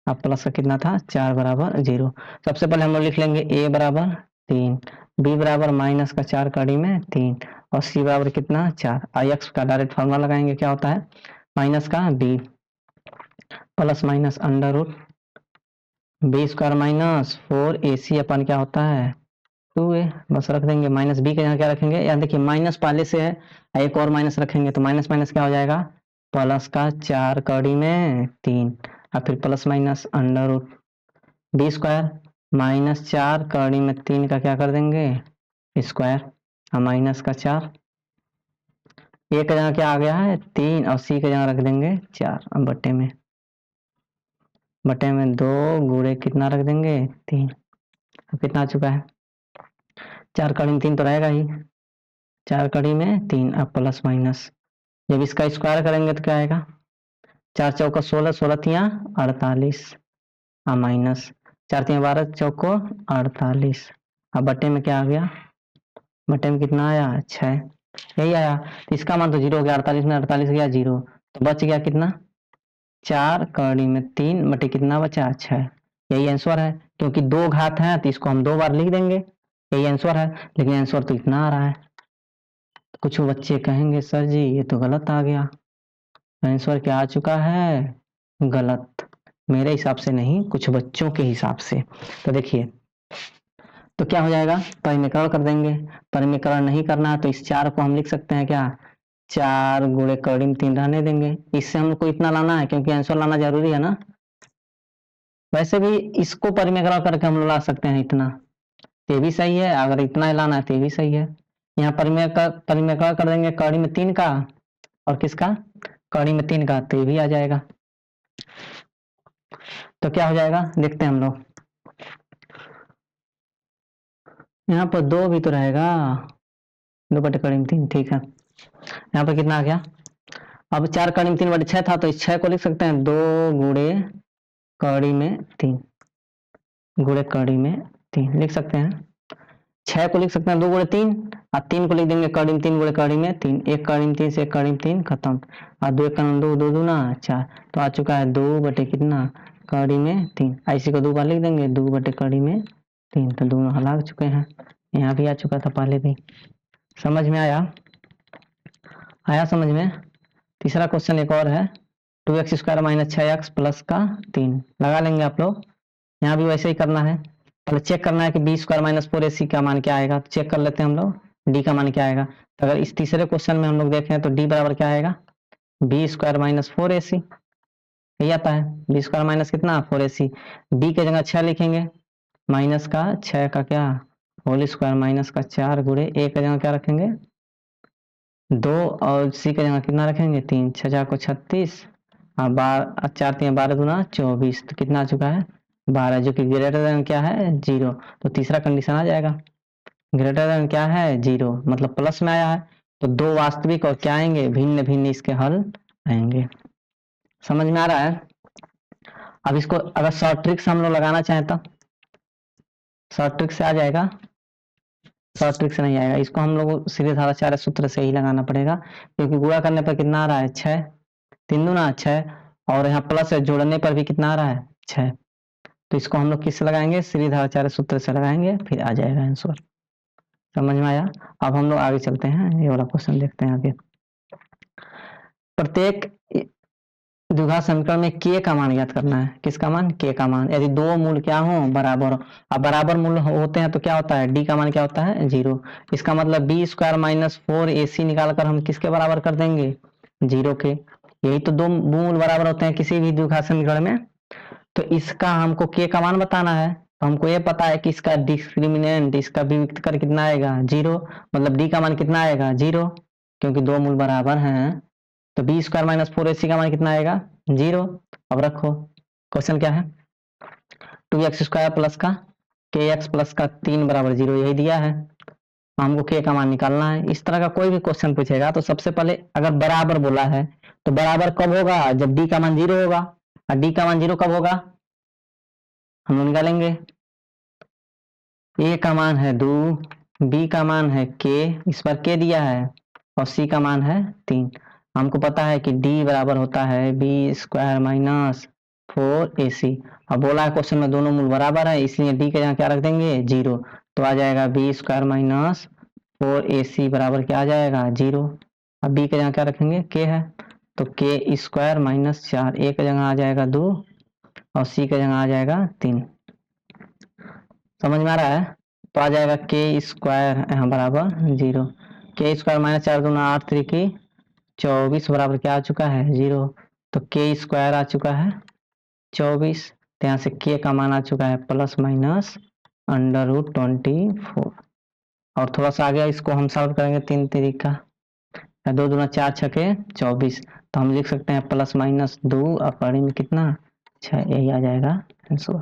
अब प्लस का कितना था 4 बराबर 0। सबसे पहले हम लोग लिख लेंगे a बराबर 3, b बराबर माइनस का 4 कड़ी में 3 और c बराबर कितना 4। आई एक्स का डायरेक्ट फॉर्मूला लगाएंगे, क्या होता है माइनस का b plus minus under root B square minus 4ac अपन क्या होता है 2a। बस रख देंगे माइनस b के यहाँ क्या रखेंगे, यहाँ देखिए माइनस पहले से है, एक और माइनस रखेंगे तो माइनस माइनस क्या हो जाएगा प्लस का 4 कड़ी में 3 और फिर plus minus under root B square minus 4 कड़ी में 3 का क्या कर देंगे स्क्वायर और माइनस का 4 ए का जगह क्या आ गया है 3 और सी का जगह रख देंगे 4 अब बटे में 2 गुणे कितना रख देंगे 3। अब कितना आ चुका है 4 कड़ी में 3 तो रहेगा ही, 4 कड़ी में 3 अब प्लस माइनस जब इसका स्क्वायर करेंगे तो क्या आएगा 4 चौका 16, 16 तिया 48 और माइनस 4 तिया 12 चौको 48 अब बटे में क्या आ गया बटे में कितना आया 6 यही आया। तो इसका मान तो 0 हो गया, 48 में 48 गया 0 तो बच गया कितना 4 कड़ी में 3 बटे कितना बचा 6। यही आंसर है, क्योंकि 2 घात है तो इसको हम 2 बार लिख देंगे, यही आंसर है। लेकिन आंसर तो इतना आ रहा है, कुछ बच्चे कहेंगे सर जी ये तो गलत आ गया, आंसर क्या आ चुका है गलत। मेरे हिसाब से नहीं, कुछ बच्चों के हिसाब से। तो देखिए तो क्या हो जाएगा परिमीकरण कर देंगे, परिमीकरण नहीं करना है तो इस 4 को हम लिख सकते हैं क्या 4 गुणे कड़ी में 3 रहने देंगे। इससे हमको इतना लाना है क्योंकि आंसर लाना जरूरी है ना, वैसे भी इसको परिमीकरण करके हम लोग ला सकते हैं इतना, ये भी सही है, अगर इतना ही लाना है तो भी सही है। यहाँ परिमीकरण कर देंगे कड़ी में 3 का और किसका कड़ी में 3 का, तो ये भी आ जाएगा। तो क्या हो जाएगा देखते हैं हम लोग, यहाँ पर 2 भी तो रहेगा 2 बटे कड़ी में 3 ठीक है। यहाँ पर कितना आ गया अब 4 कड़ी में 3 बटे 6 था तो इस 6 को लिख सकते हैं 2 गुणे कड़ी में 3 गुणे कड़ी में 3 लिख सकते हैं, 6 को लिख सकते हैं 2 गुणे 3 और 3 को लिख देंगे कड़ी में 3 गुणे कड़ी में 3, एक कड़ी में 3 से एक कड़ी में 3 खत्म और 2 एक 2 2 दूना 4 तो आ चुका है 2 बटे कितना कड़ी में 3। ऐसी को 2 बार लिख देंगे 2 बटे कड़ी में 3 तो दोनों हल आ चुके हैं, यहाँ भी आ चुका था पहले भी। समझ में आया समझ में। तीसरा क्वेश्चन एक और है 2x square minus 6x plus का 3 लगा लेंगे आप लोग, यहाँ भी वैसे ही करना है। पहले चेक करना है कि बी स्क्वायर माइनस 4ac का मान क्या आएगा, तो चेक कर लेते हैं हम लोग डी का मान क्या आएगा। तो अगर इस तीसरे क्वेश्चन में हम लोग देखें तो डी बराबर क्या आएगा बी स्क्वायर माइनस 4ac, यही आता है बी स्क्वायर माइनस कितना 4ac। बी के जगह 6 लिखेंगे माइनस का 6 का क्या होल स्क्वायर माइनस का 4 गुणे ए के जगह क्या रखेंगे 2 और सी के जगह कितना रखेंगे 3, 6 को 36 और 4 3 12 दूना 24 तो कितना आ चुका है 12 जो कि ग्रेटर देन क्या है 0। तो तीसरा कंडीशन आ जाएगा ग्रेटर देन क्या है 0 मतलब प्लस में आया है, तो 2 वास्तविक और क्या आएंगे भिन्न भिन्न इसके हल आएंगे। समझ में आ रहा है। अब इसको अगर शॉर्ट ट्रिक्स हम लोग लगाना चाहें तो शॉर्ट ट्रिक से आ जाएगा, शॉर्ट ट्रिक से नहीं आएगा। इसको हम लोग सीधे धाराचार्य सूत्र से ही लगाना पड़ेगा, क्योंकि गुणा करने पर कितना आ रहा है 6, 3 दूना 6, और यहाँ प्लस है जोड़ने पर भी कितना आ रहा है 6। तो इसको हम लोग किससे लगाएंगे, सीधे धाराचार्य सूत्र से लगाएंगे, फिर आ जाएगा आंसर। समझ में आया। अब हम लोग आगे चलते हैं, ये वाला क्वेश्चन देखते हैं आगे। प्रत्येक द्विघात समीकरण में के का मान ज्ञात करना है। किसका मान, के का मान। यदि दो मूल क्या हो, बराबर हो। अब बराबर मूल होते हैं तो क्या होता है, डी का मान क्या होता है 0। इसका मतलब बी स्क्वायर माइनस 4ac निकालकर हम किसके बराबर कर देंगे, 0 के। यही तो दो मूल बराबर होते हैं किसी भी द्विघात समीकरण में। तो इसका हमको के का मान बताना है, तो हमको ये पता है कि इसका डिस्क्रिमिनेंट, इसका विविक्त कर कितना आएगा 0, मतलब डी का मान कितना आएगा 0, क्योंकि दो मूल बराबर हैं। तो बी स्क्वायर माइनस 4ac का मान कितना आएगा 0। अब रखो, क्वेश्चन क्या है, 2x स्क्वायर प्लस का के एक्स प्लस का 3 बराबर 0, यही दिया है। हमको के का मान निकालना है। इस तरह का कोई भी क्वेश्चन पूछेगा तो सबसे पहले अगर बराबर बोला है तो बराबर कब होगा, जब डी का मान 0 होगा। और डी का मान 0 कब होगा, हम लोग निकालेंगे। ए का मान है 2, बी का मान है के, इस पर के दिया है, और सी का मान है 3। हमको पता है कि डी बराबर होता है बी स्क्वायर माइनस 4ac। अब बोला है क्वेश्चन में दोनों मूल बराबर है, इसलिए डी के यहाँ क्या रख देंगे 0। तो आ जाएगा बी स्क्वायर माइनस 4ac बराबर क्या आ जाएगा 0। अब बी के यहाँ क्या रखेंगे, के है, तो के स्क्वायर माइनस 4, ए के जगह आ जाएगा 2, और सी के जगह आ जाएगा 3। समझ में आ रहा है। तो आ जाएगा के स्क्वायर यहाँ बराबर 0, के स्क्वायर माइनस 4 दूना 8 3 की 24 बराबर क्या आ चुका है 0। तो के स्क्वायर आ चुका है 24, तो यहाँ से के का मान आ चुका है प्लस माइनस √24। और थोड़ा सा आगे इसको हम सॉल्व करेंगे 3 तरीका, 2 दूना 4 छके 24, तो हम लिख सकते हैं प्लस माइनस 2 और पढ़े में कितना 6, यही आ जाएगा आंसर।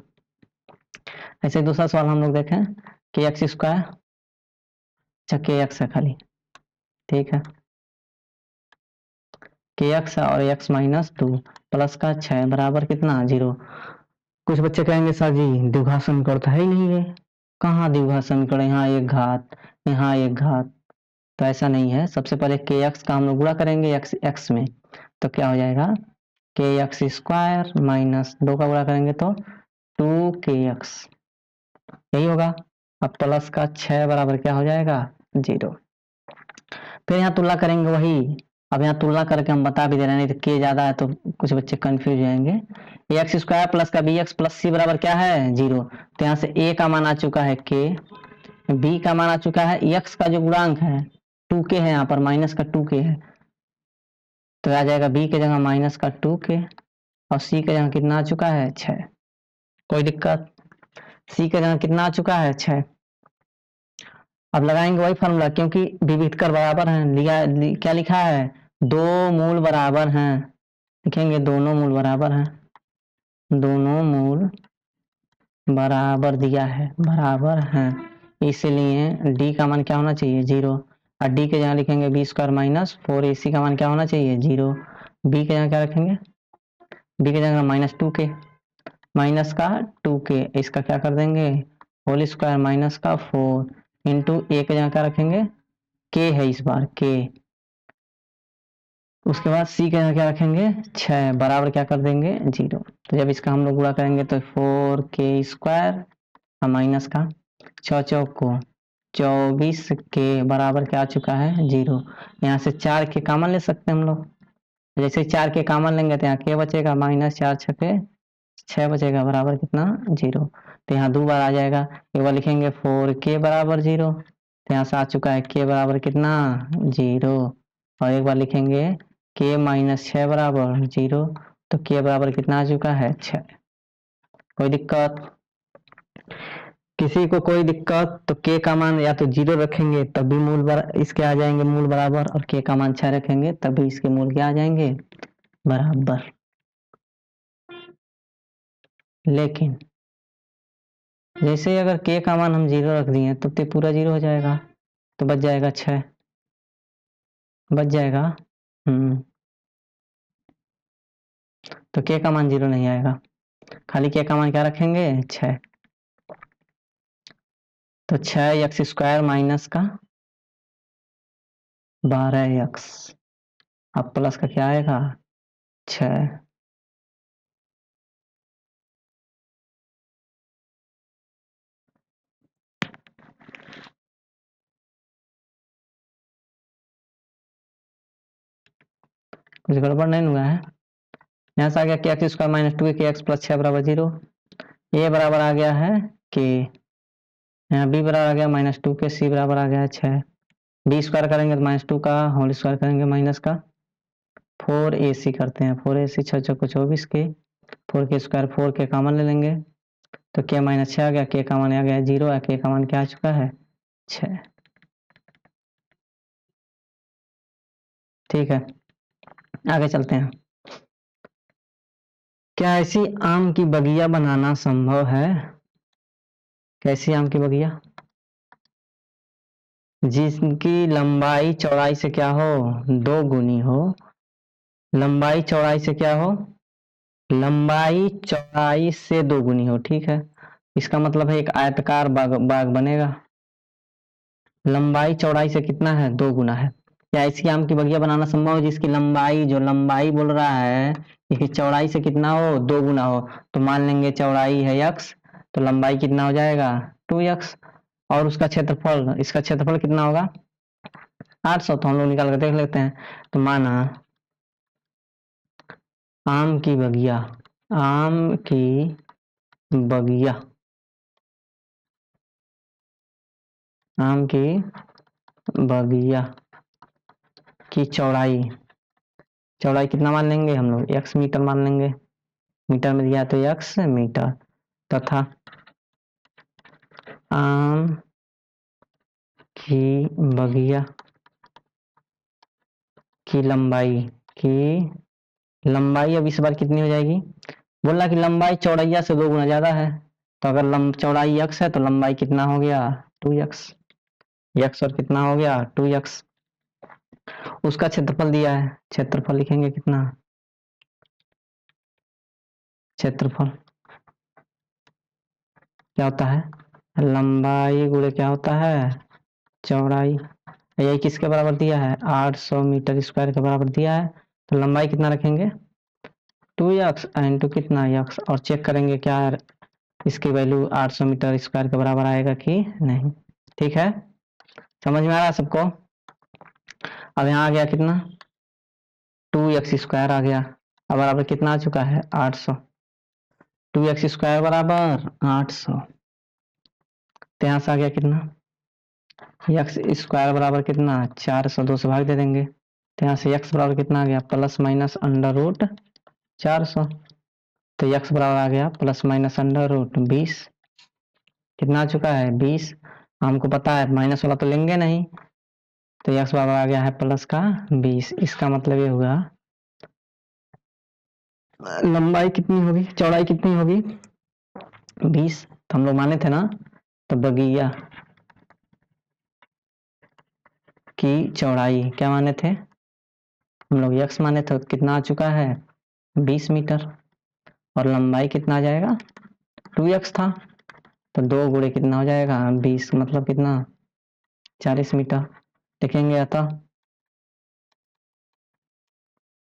ऐसे दूसरा सवाल हम लोग देखें, के एक्स स्क्वायर, अच्छा के एक्स है खाली, ठीक है, के एक्स और एक्स माइनस 2 प्लस का 6 बराबर कितना 0। कुछ बच्चे कहेंगे सर जी द्विघात समीकरण तो है ही नहीं है, कहाँ द्विघात समीकरण, यहाँ एक घात यहाँ एक घात। तो ऐसा नहीं है। सबसे पहले के एक्स का हम लोग गुणा करेंगे एक्स एक्स में, तो क्या हो जाएगा के एक्स स्क्वायर माइनस 2 का गुणा करेंगे तो 2kx, यही होगा। अब प्लस का 6 बराबर क्या हो जाएगा 0। फिर यहाँ तुलना करेंगे वही। अब यहाँ तुलना करके हम बता भी दे रहे हैं, नहीं तो के ज्यादा है तो कुछ बच्चे कंफ्यूज हो जाएंगे। एक्स स्क्वायर प्लस का बी एक्स प्लस सी बराबर क्या है 0। तो यहाँ से ए का मान आ चुका है के, बी का मान आ चुका है, एक्स का जो गुणांक है 2k है, यहाँ पर माइनस का 2k है, तो आ जाएगा बी के जगह माइनस का 2k, और सी के जगह कितना आ चुका है 6। कोई दिक्कत, सी के जगह कितना आ चुका है 6। अब लगाएंगे वही फॉर्मूला, क्योंकि विविध कर बराबर हैं, क्या लिखा है, दो मूल बराबर हैं, लिखेंगे दोनों मूल बराबर हैं, दोनों मूल बराबर दिया है, बराबर हैं, इसलिए डी का मान क्या होना चाहिए 0। और डी के जगह लिखेंगे बी स्क्वायर माइनस 4ac का मान क्या होना चाहिए 0। बी के जगह क्या रखेंगे, बी के जगह माइनस 2k, माइनस का 2k, इसका क्या कर देंगे होल स्क्वायर माइनस का 4 इंटू ए के जगह क्या रखेंगे के है इस बार के। उसके बाद सी के यहाँ क्या रखेंगे 6 बराबर क्या कर देंगे 0। तो जब इसका हम लोग गुणा करेंगे तो 4k स्क्वायर और माइनस का 6 चौक को 24 के बराबर क्या आ चुका है 0। यहाँ से 4 के कॉमन ले सकते हैं हम लोग, जैसे 4 के कॉमन लेंगे तो यहाँ के बचेगा माइनस 4 छके 6 बचेगा बराबर कितना 0। तो यहाँ 2 बार आ जाएगा, एक बार लिखेंगे 4k बराबर 0, तो यहाँ से आ चुका है k बराबर कितना 0, और एक बार लिखेंगे k माइनस 6 बराबर 0, तो k बराबर कितना आ चुका है 6। कोई दिक्कत, किसी को कोई दिक्कत तो k का मान या तो 0 रखेंगे तब भी इसके आ जाएंगे मूल बराबर, और k का मान 6 रखेंगे तब भी इसके मूल क्या आ जाएंगे बराबर। लेकिन जैसे अगर k का मान हम 0 रख दिए तो ते पूरा 0 हो जाएगा, तो बच जाएगा 6, बच जाएगा तो k का मान 0 नहीं आएगा, खाली k का मान क्या रखेंगे 6। तो 6x² माइनस का 12x, अब प्लस का क्या आएगा 6। कुछ गड़बड़ नहीं हुआ है। यहाँ से आ गया कि x² माइनस 2 के x प्लस 6 बराबर 0। ए बराबर आ गया है कि यहाँ बी बराबर आ गया -2 के, सी बराबर आ गया है 6। बी स्क्वायर करेंगे तो -2 का, होल स्क्वायर करेंगे माइनस का 4ac करते हैं। 4ac 6 चौको 24 के, 4 के स्क्वायर 4 के कॉमन ले लेंगे तो k -6 आ गया, k का मान आ गया 0, k का मान क्या आ चुका है 6। ठीक है, आगे चलते हैं। क्या ऐसी आम की बगिया बनाना संभव है? कैसी आम की बगिया? जिसकी लंबाई चौड़ाई से क्या हो 2 गुनी हो। लंबाई चौड़ाई से क्या हो, लंबाई चौड़ाई से 2 गुनी हो। ठीक है, इसका मतलब है एक आयताकार बाग बनेगा। लंबाई चौड़ाई से कितना है 2 गुना है। क्या ऐसी आम की बगिया बनाना संभव है जिसकी लंबाई, जो लंबाई बोल रहा है इसकी चौड़ाई से कितना हो 2 गुना हो। तो मान लेंगे चौड़ाई है x, तो लंबाई कितना हो जाएगा 2x, और उसका क्षेत्रफल, इसका क्षेत्रफल कितना होगा 800। तो हम लोग निकाल कर देख लेते हैं। तो माना आम की बगिया, आम की बगिया, आम की बगिया की चौड़ाई, चौड़ाई कितना मान लेंगे हम लोग x मीटर मान लेंगे। मीटर में दिया तो x मीटर, तथा आम की बगिया की लंबाई, की लंबाई अब इस बार कितनी हो जाएगी, बोला कि लंबाई चौड़ैया से 2 गुना ज्यादा है। तो अगर चौड़ाई x है तो लंबाई कितना हो गया 2x, x और कितना हो गया 2x। उसका क्षेत्रफल दिया है, क्षेत्रफल लिखेंगे कितना, क्षेत्रफल क्या होता है लंबाई गुणे क्या होता है चौड़ाई। यही किसके बराबर दिया है 800 मीटर स्क्वायर के बराबर दिया है। तो लंबाई कितना रखेंगे 2x इंटू कितना x, और चेक करेंगे क्या इसकी वैल्यू 800 मीटर स्क्वायर के बराबर आएगा कि नहीं। ठीक है, समझ में आ रहा है सबको। अब यहाँ आ गया कितना 2x² आ गया, अब बराबर कितना आ चुका है 800। 2x² बराबर 800, तो यहाँ से आ गया कितना x² बराबर कितना 400, 2 से भाग दे देंगे। तो यहाँ से x बराबर कितना आ गया प्लस माइनस अंडर रूट 400। तो x बराबर आ गया प्लस माइनस अंडर रूट 20। कितना आ चुका है 20। हमको पता है माइनस वाला तो लेंगे नहीं, तो x बराबर आ गया है प्लस का 20। इसका मतलब ये हुआ लंबाई कितनी होगी, चौड़ाई कितनी होगी 20। तो हम लोग माने थे ना, तो बगिया की चौड़ाई क्या माने थे हम लोग x माने थे, तो कितना आ चुका है 20 मीटर, और लंबाई कितना आ जाएगा 2x था। तो 2 गुणे कितना हो जाएगा 20, मतलब कितना 40 मीटर। लिखेंगे अतः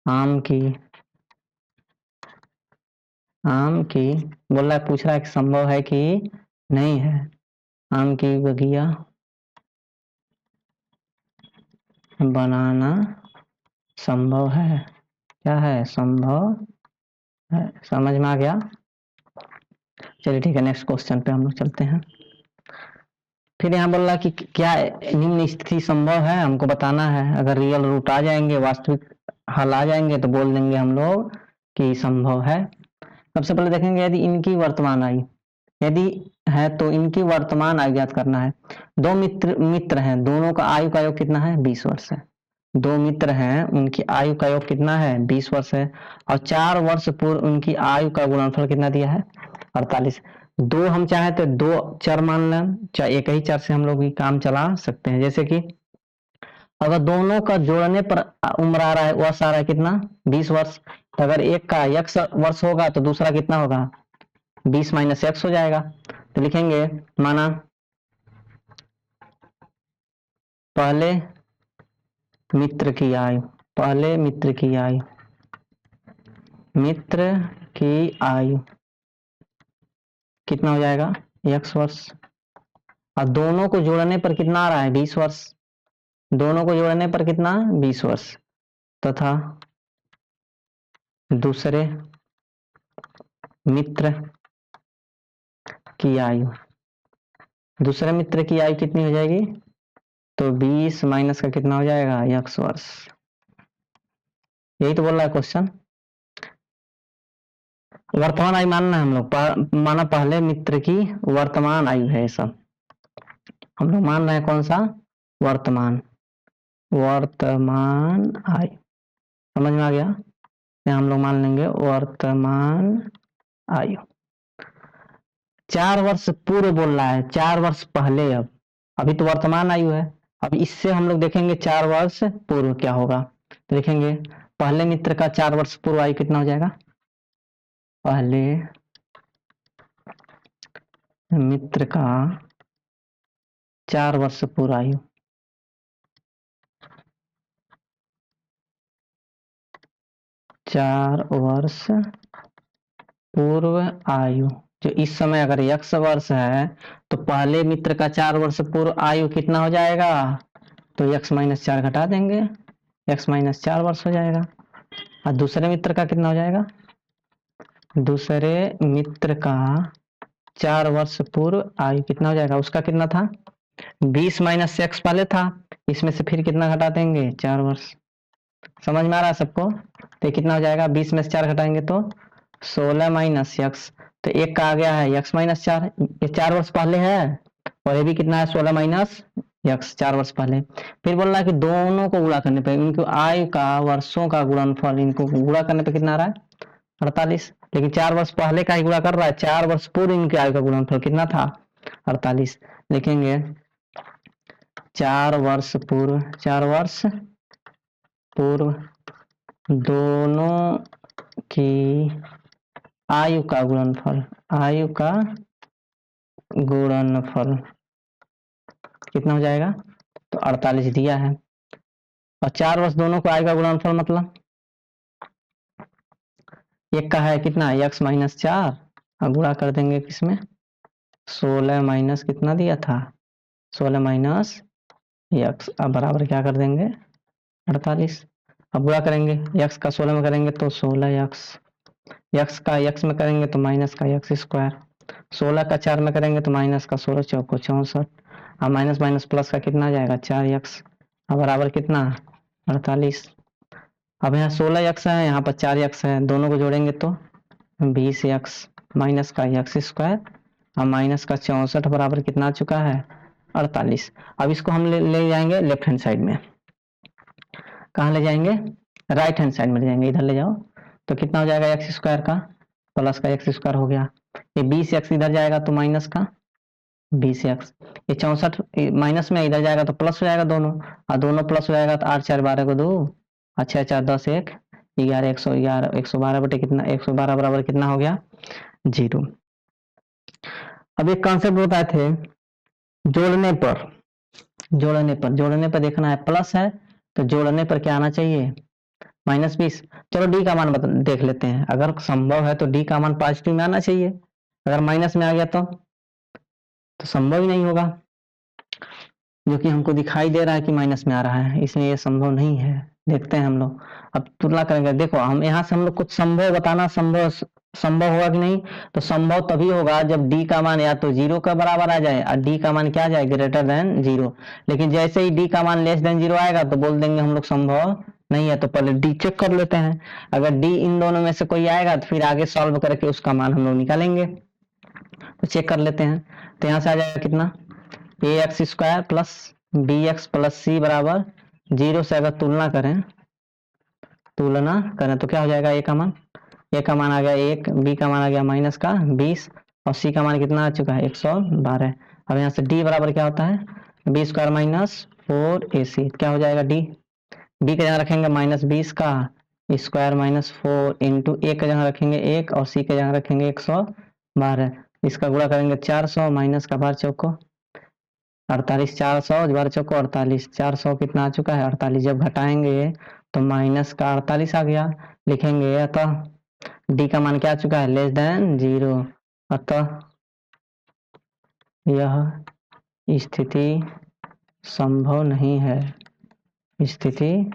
आम की, आम की बोल रहा है, पूछ रहा है कि संभव है कि नहीं है। आम की बगिया बनाना संभव है, क्या है संभव है। समझ में आ गया। चलिए ठीक है, नेक्स्ट क्वेश्चन पे हम लोग चलते हैं। फिर यहाँ बोल रहा कि क्या निम्न स्थिति संभव है, हमको बताना है। अगर रियल रूट आ जाएंगे, वास्तविक हल आ जाएंगे, तो बोल देंगे हम लोग कि संभव है। सबसे पहले देखेंगे यदि इनकी वर्तमान आयु, यदि है तो इनकी वर्तमान आयु ज्ञात करना है। दो मित्र हैं, दोनों का आयु का योग कितना है 20 वर्ष है। दो मित्र हैं, उनकी आयु का योग कितना है 20 वर्ष है, और 4 वर्ष पूर्व उनकी आयु का गुणनफल कितना दिया है 48। दो हम चाहे तो 2 चर मान लें, चाहे एक ही चर से हम लोग ये काम चला सकते हैं। जैसे कि अगर दोनों का जोड़ने पर उम्र आ रहा है, वर्ष आ रहा है कितना 20 वर्ष, तो अगर एक का x वर्ष होगा तो दूसरा कितना होगा 20 माइनस x हो जाएगा। तो लिखेंगे माना पहले मित्र की आयु, पहले मित्र की आयु, मित्र की आयु कितना हो जाएगा, x वर्ष। और दोनों को जोड़ने पर कितना आ रहा है, 20 वर्ष। दोनों को जोड़ने पर कितना, 20 वर्ष। तथा दूसरे मित्र की आयु, दूसरे मित्र की आयु कितनी हो जाएगी, तो 20 माइनस का कितना हो जाएगा, x वर्ष। यही तो बोल रहा है क्वेश्चन। वर्तमान आयु मानना है हम लोग, माना पहले मित्र की वर्तमान आयु है, सब हम लोग मान रहे हैं कौन सा, वर्तमान, वर्तमान आयु। समझ में आ गया, यहाँ हम लोग मान लेंगे वर्तमान आयु। 4 वर्ष पूर्व बोल रहा है, 4 वर्ष पहले। अब अभी तो वर्तमान आयु है, अब इससे हम लोग देखेंगे 4 वर्ष पूर्व क्या होगा। तो देखेंगे पहले मित्र का 4 वर्ष पूर्व आयु कितना हो जाएगा, पहले मित्र का 4 वर्ष पूर्व आयु, 4 वर्ष पूर्व आयु, जो इस समय अगर x वर्ष है तो पहले मित्र का 4 वर्ष पूर्व आयु कितना हो जाएगा, तो x माइनस 4 घटा देंगे, x माइनस 4 वर्ष हो जाएगा। और दूसरे मित्र का कितना हो जाएगा, दूसरे मित्र का 4 वर्ष पूर्व आयु कितना हो जाएगा, उसका कितना था, 20 माइनस x पहले था, इसमें से फिर कितना घटा देंगे, 4 वर्ष। समझ में आ रहा है सबको। तो कितना हो जाएगा, 20 में से 4 घटाएंगे तो 16 माइनस x, तो एक का आ गया है x माइनस 4, ये 4 वर्ष पहले है, और ये भी कितना है, 16 माइनस x, 4 वर्ष पहले। फिर बोल रहा है कि दोनों को गुणा करने पे, इनको आयु का वर्षों का गुणनफल, इनको गुणा करने पे कितना आ रहा है, 48। लेकिन 4 वर्ष पहले का ही गुणा कर रहा है, 4 वर्ष पूर्व इनकी आयु का गुणनफल कितना था, 48। लिखेंगे 4 वर्ष पूर्व, 4 वर्ष पूर्व दोनों की आयु का गुणनफल, आयु का गुणनफल कितना हो जाएगा, तो 48 दिया है। और 4 वर्ष दोनों को आयु का गुणनफल मतलब एक का है कितना, x माइनस 4, और गुणा कर देंगे किसमें, 16 माइनस कितना दिया था, 16 माइनस x, अब बराबर क्या कर देंगे, 48। अब गुणा करेंगे, x का 16 में करेंगे तो 16x, x का x में करेंगे तो माइनस का x स्क्वायर, 16 का 4 में करेंगे तो माइनस का 16 चौको 64, अब माइनस माइनस प्लस का कितना आ जाएगा, 4x, अब बराबर कितना, 48। अब यहाँ 16x है, यहाँ पर 4x है, दोनों को जोड़ेंगे तो 20x माइनस का x स्क्वायर, अब माइनस का 64 बराबर कितना आ चुका है, 48। अब इसको हम ले जाएंगे लेफ्ट हैंड साइड में, कहाँ ले जाएंगे, राइट हैंड साइड में ले जाएंगे, इधर ले जाओ तो कितना हो जाएगा, एक्स स्क्वायर का प्लस का एक्स स्क्वायर हो गया, ये 20x इधर जाएगा तो माइनस का 20x, ये 64 माइनस में इधर जाएगा तो प्लस हो जाएगा दोनों, और दोनों प्लस हो जाएगा तो 8 4 12 को 2, अच्छा 4 10 1 11 111 112 बटे कितना, 112 बराबर कितना हो गया, 0। अब एक कॉन्सेप्ट बताए थे, जोड़ने पर, जोड़ने पर देखना है, प्लस है तो जोड़ने पर क्या आना चाहिए, -20। चलो डी का मान देख लेते हैं, अगर संभव है तो डी का मान पॉजिटिव में आना चाहिए, अगर माइनस में आ गया तो संभव ही नहीं होगा, जो कि हमको दिखाई दे रहा है कि माइनस में आ रहा है, इसलिए ये संभव नहीं है। देखते हैं हम लोग, अब तुलना करेंगे, देखो हम यहाँ से हम लोग कुछ संभव बताना, संभव होगा कि नहीं, तो संभव तभी होगा जब डी का मान या तो 0 का बराबर आ जाए और डी का मान क्या आ जाए, ग्रेटर देन 0। लेकिन जैसे ही डी का मान लेस देन 0 आएगा तो बोल देंगे हम लोग संभव नहीं है, तो पहले डी चेक कर लेते हैं, अगर डी इन दोनों में से कोई आएगा तो फिर आगे सॉल्व करके उसका मान हम लोग निकालेंगे। तो चेक कर लेते हैं, तो यहाँ से आ जाएगा कितना, A X square plus B X plus C बराबर 0 से अगर तुलना करें तो क्या हो जाएगा, ए का मान आ गया 1, बी का मान आ गया माइनस का 20, और सी का मान कितना आ चुका है 112। अब यहाँ से डी बराबर क्या होता है, बी स्क्वायर माइनस 4ac, क्या हो जाएगा डी, बी का जगह रखेंगे -20 का स्क्वायर माइनस 4 इंटू ए का जगह रखेंगे 1 और सी का जगह रखेंगे 112, इसका गुणा करेंगे 400 माइनस का 12 चौको 48 400 बारह चौको 48, 400 कितना आ चुका है 48। जब घटाएंगे तो माइनस का 48 आ गया, लिखेंगे अतः डी का मान क्या आ चुका है लेस देन 0, अतः यह स्थिति संभव नहीं है, स्थिति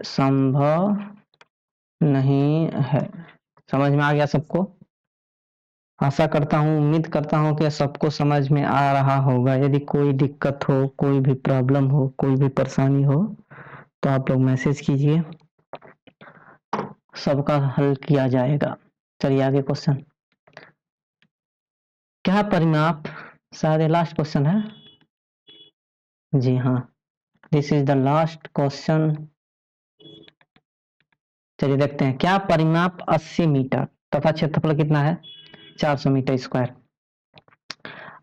संभव नहीं है। समझ में आ गया सबको? आशा करता हूँ, उम्मीद करता हूँ कि सबको समझ में आ रहा होगा। यदि कोई दिक्कत हो, कोई भी प्रॉब्लम हो, कोई भी परेशानी हो तो आप लोग मैसेज कीजिए, सबका हल किया जाएगा। चलिए आगे क्वेश्चन। क्या परिमाप, शायद लास्ट क्वेश्चन है। जी हाँ, this is the last question. चलिए देखते हैं। क्या परिमाप 80 मीटर तथा क्षेत्रफल कितना है 400 मीटर स्क्वायर।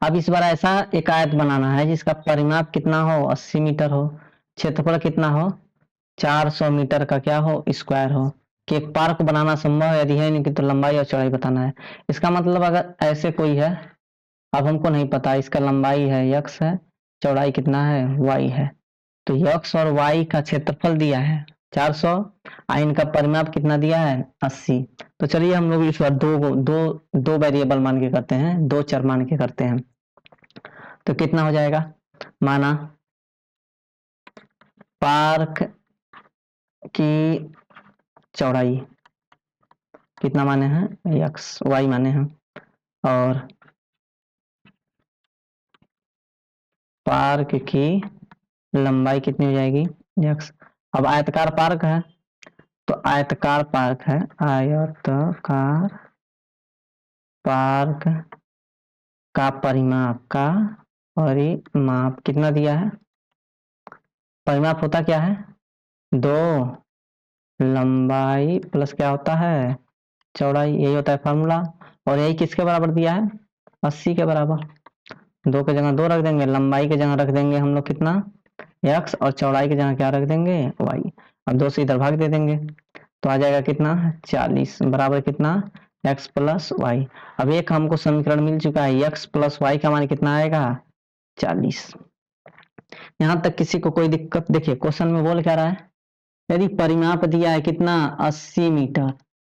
अब इस बार ऐसा एक आयत बनाना है जिसका परिमाप कितना हो 80 मीटर हो, क्षेत्रफल कितना हो 400 मीटर का क्या हो स्क्वायर हो, कि एक पार्क बनाना संभव है। यदि है नहीं कि तो लंबाई और चौड़ाई बताना है। इसका मतलब अगर ऐसे कोई है, अब हमको नहीं पता, इसका लंबाई है x है, चौड़ाई कितना है y है, तो x और y का क्षेत्रफल दिया है 400 और इनका परिमाप कितना दिया है 80। तो चलिए हम लोग इस बार दो वेरिएबल मान के करते हैं, दो चर मान के करते हैं। तो कितना हो जाएगा, माना पार्क की चौड़ाई कितना माने हैं x y माने हैं, और पार्क की लंबाई कितनी हो जाएगी x। अब आयतकार पार्क है तो आयतकार पार्क है, आयतकार पार्क का परिमाप कितना दिया है। परिमाप होता क्या है, दो लंबाई प्लस क्या होता है चौड़ाई, यही होता है फॉर्मूला। और यही किसके बराबर दिया है 80 के बराबर। दो के जगह दो रख देंगे, लंबाई के जगह रख देंगे हम लोग कितना x, और चौड़ाई की जगह क्या रख देंगे y। अब दो से इधर भाग दे देंगे तो आ जाएगा कितना 40 बराबर कितना x प्लस वाई। अब एक हमको समीकरण मिल चुका है, x प्लस वाई का मान कितना आएगा 40। यहां तक किसी को कोई दिक्कत? देखिए क्वेश्चन में बोल क्या रहा है, यदि परिमाप दिया है कितना 80 मीटर।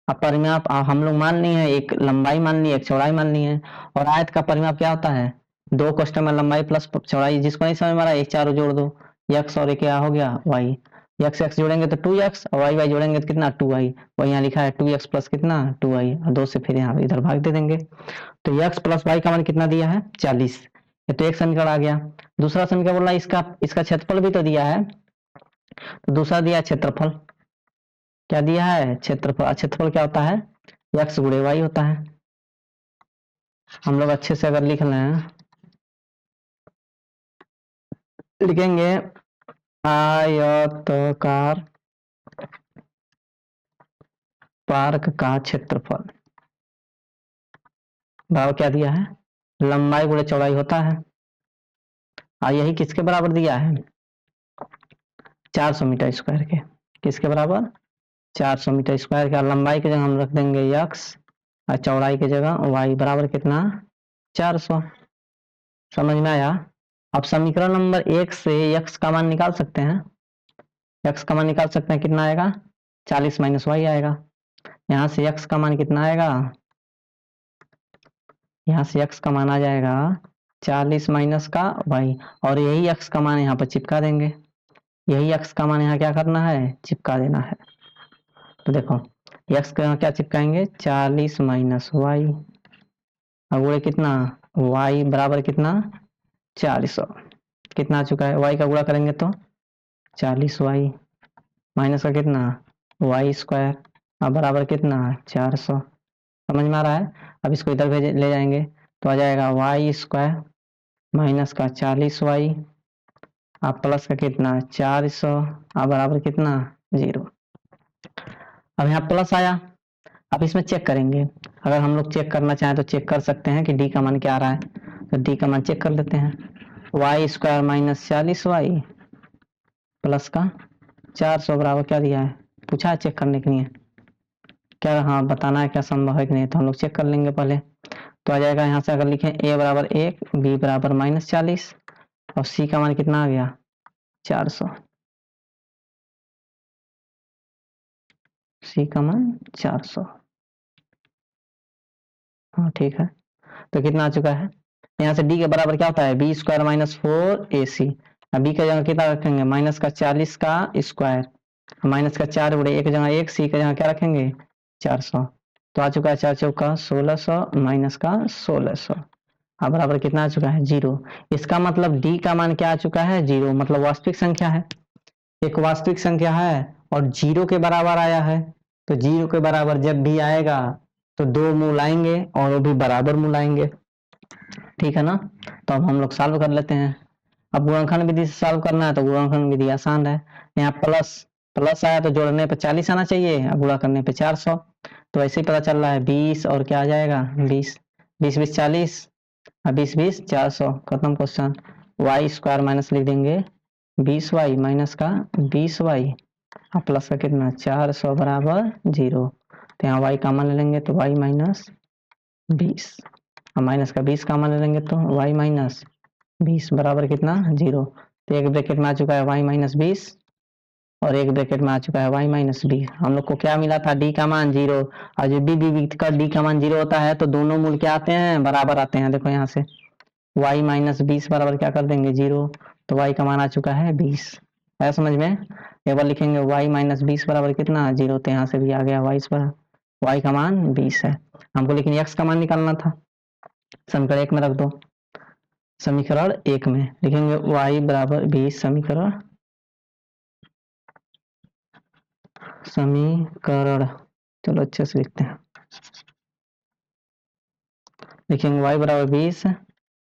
अब परिमाप हम लोग मान लिए है, एक लंबाई मान ली है, एक चौड़ाई मान ली है, और आयत का परिमाप क्या होता है दो क्वेश्चन में लंबाई प्लस चौड़ाई। जिसको नहीं समझ में आ रहा है एक चारों जोड़ दो, x और एक क्या हो गया y, x x जोड़ेंगे तो 2x और y y जोड़ेंगे तो कितना 2y, और यहाँ लिखा है 2x प्लस कितना 2y, और दो से फिर यहाँ इधर भाग दे देंगे। तो x प्लस y का मान कितना दिया है 40। ये तो एक समीकरण आ गया। दूसरा समीकरण बोल रहा है इसका क्षेत्रफल भी तो दिया है, तो दूसरा दिया क्षेत्रफल, क्या दिया है क्षेत्रफल। क्षेत्रफल क्या होता है x गुणे y होता है। हम लोग अच्छे से अगर लिख लें, लिखेंगे आयताकार पार्क का क्षेत्रफल भाव क्या दिया है लंबाई गुणे चौड़ाई होता है, और यही किसके बराबर दिया है 400 मीटर स्क्वायर के। किसके बराबर 400 मीटर स्क्वायर के। लंबाई की जगह हम रख देंगे x और चौड़ाई की जगह y बराबर कितना 400। समझ में आया? अब समीकरण नंबर 1 से x का मान निकाल सकते हैं, x का मान निकाल सकते हैं, कितना आएगा 40 माइनस y आएगा। यहाँ से x का मान कितना आएगा, यहाँ से x का मान आ जाएगा 40 माइनस का y, और यही x का मान यहाँ पर चिपका देंगे। यही x का मान यहाँ क्या करना है चिपका देना है। तो देखो x का यहाँ क्या चिपकाएंगे 40 माइनस वाई, अब गुणे कितना y बराबर कितना 400। कितना आ चुका है y का गुणा करेंगे तो 40y माइनस का कितना y स्क्वायर, अब बराबर कितना 400। समझ में आ रहा है? अब इसको इधर भेज ले जाएंगे तो आ जाएगा y स्क्वायर माइनस का 40y, अब प्लस का कितना 400, अब बराबर कितना 0। अब यहाँ प्लस आया, अब इसमें चेक करेंगे। अगर हम लोग चेक करना चाहें तो चेक कर सकते हैं कि डी का मान क्या आ रहा है, तो डी का मान चेक कर लेते हैं। Y square minus 40y plus का 400 बराबर क्या दिया है, पूछा है चेक करने के लिए क्या, हाँ बताना है क्या संभव है कि नहीं, तो हम लोग चेक कर लेंगे पहले। तो आ जाएगा यहाँ से अगर लिखें ए बराबर 1, बी बराबर -40 और सी का मान कितना आ गया 400। सी का मान 400। हाँ ठीक है, तो कितना आ चुका है यहाँ से डी के बराबर क्या होता है b² - 4ac। अब बी का जगह कितना रखेंगे -40 का स्क्वायर, -4 उड़े एक जगह 1, सी का जगह क्या रखेंगे 400। तो आ चुका है 4 चौका 1600 माइनस का 1600। अब बराबर कितना आ चुका है 0। इसका मतलब डी का मान क्या आ चुका है 0, मतलब वास्तविक संख्या है, एक वास्तविक संख्या है और 0 के बराबर आया है। तो 0 के बराबर जब भी आएगा तो दो मूल आएंगे और वो भी बराबर मूल आएंगे, ठीक है ना। तो अब हम लोग सॉल्व कर लेते हैं। अब गुणनखंड विधि से सॉल्व करना है तो गुणनखंड विधि आसान है। यहाँ प्लस प्लस आया तो जोड़ने पे 40 आना चाहिए और गुणा करने पे 400। तो ऐसे ही पता चल रहा है 20 और क्या आ जाएगा 20, 20 20 40 और 20 20 400। खत्म क्वेश्चन। y² माइनस लिख देंगे 20y माइनस का 20y और प्लस का कितना 400 बराबर 0। तो यहाँ y कॉमन ले लेंगे तो y माइनस 20 और माइनस का 20 कॉमन ले लेंगे तो y माइनस 20 बराबर कितना 0। तो एक ब्रैकेट में आ चुका है y माइनस 20 और एक ब्रैकेट में आ चुका है y माइनस 20। हम लोग को क्या मिला था d का मान 0, और जब भी का d का मान 0 होता है तो दोनों मूल क्या आते हैं बराबर आते हैं। देखो यहाँ से y माइनस 20 बराबर क्या कर देंगे 0, तो y का मान आ चुका है 20। है समझ में। एक बार लिखेंगे y माइनस 20 बराबर कितना 0, तो यहाँ से भी आ गया y का मान 20 है हमको, लेकिन x का मान निकालना था। समीकरण 1 में रख दो। समीकरण 1 में लिखेंगे y बराबर 20, समीकरण चलो अच्छे से लिखते हैं। लिखेंगे y बराबर 20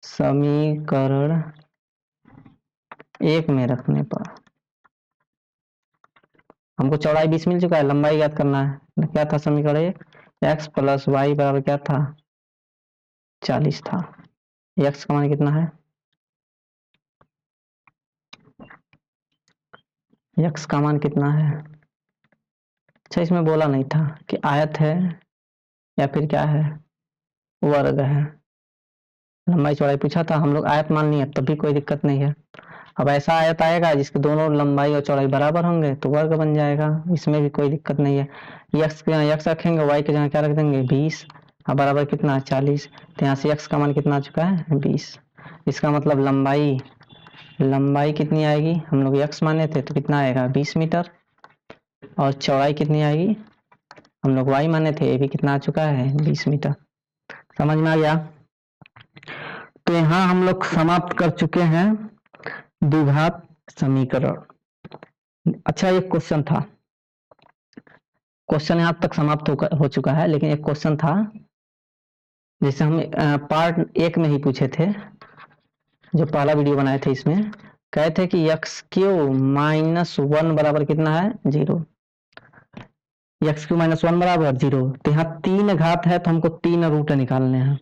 समीकरण 1 में रखने पर हमको चौड़ाई 20 मिल चुका है, लंबाई याद करना है। क्या था समीकरण 1, x प्लस वाई बराबर क्या था 40 था। x का मान कितना है, x का मान कितना है। अच्छा इसमें बोला नहीं था कि आयत है या फिर क्या है वर्ग है। लंबाई चौड़ाई पूछा था, हम लोग आयत मान लिए तब भी कोई दिक्कत नहीं है। अब ऐसा आयत आएगा जिसके दोनों लंबाई और चौड़ाई बराबर होंगे तो वर्ग बन जाएगा, इसमें भी कोई दिक्कत नहीं है। यक्स के यहाँ यक्स रखेंगे, वाई के जगह क्या रख देंगे 20 और बराबर कितना 40। तो यहाँ से यक्स का मान कितना आ चुका है 20। इसका मतलब लंबाई कितनी आएगी, हम लोग यक्स माने थे तो कितना आएगा 20 मीटर, और चौड़ाई कितनी आएगी हम लोग वाई माने थे, ये भी कितना आ चुका है 20 मीटर। समझ में आ गया। तो यहाँ हम लोग समाप्त कर चुके हैं द्विघात समीकरण। अच्छा एक क्वेश्चन था, क्वेश्चन यहाँ तक समाप्त हो चुका है, लेकिन एक क्वेश्चन था जैसे हम पार्ट 1 में ही पूछे थे, जो पहला वीडियो बनाए थे इसमें कहे थे कि x³ - 1 बराबर कितना है 0। x³ - 1 बराबर 0। तो यहाँ 3 घात है तो हमको 3 रूट निकालने हैं।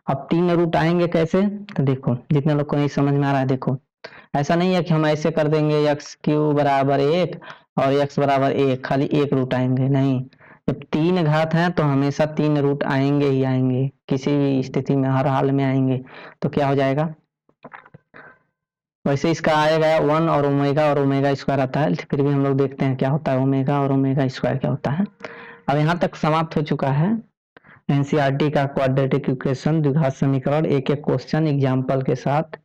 अब 3 रूट आएंगे कैसे, तो देखो जितने लोग को नहीं समझ में आ रहा है देखो, ऐसा नहीं है कि हम ऐसे कर देंगे x³ बराबर 1 और x बराबर 1 खाली एक रूट आएंगे, नहीं। जब 3 घात है तो हमेशा 3 रूट आएंगे ही आएंगे, किसी भी स्थिति में हर हाल में आएंगे। तो क्या हो जाएगा, वैसे इसका आएगा 1 और ओमेगा स्क्वायर आता है, फिर भी हम लोग देखते हैं क्या होता है ओमेगा और ओमेगा स्क्वायर क्या होता है। अब यहाँ तक समाप्त हो चुका है एनसीईआरटी का क्वाड्रेटिक इक्वेशन द्विघात समीकरण, एक एक क्वेश्चन एग्जाम्पल के साथ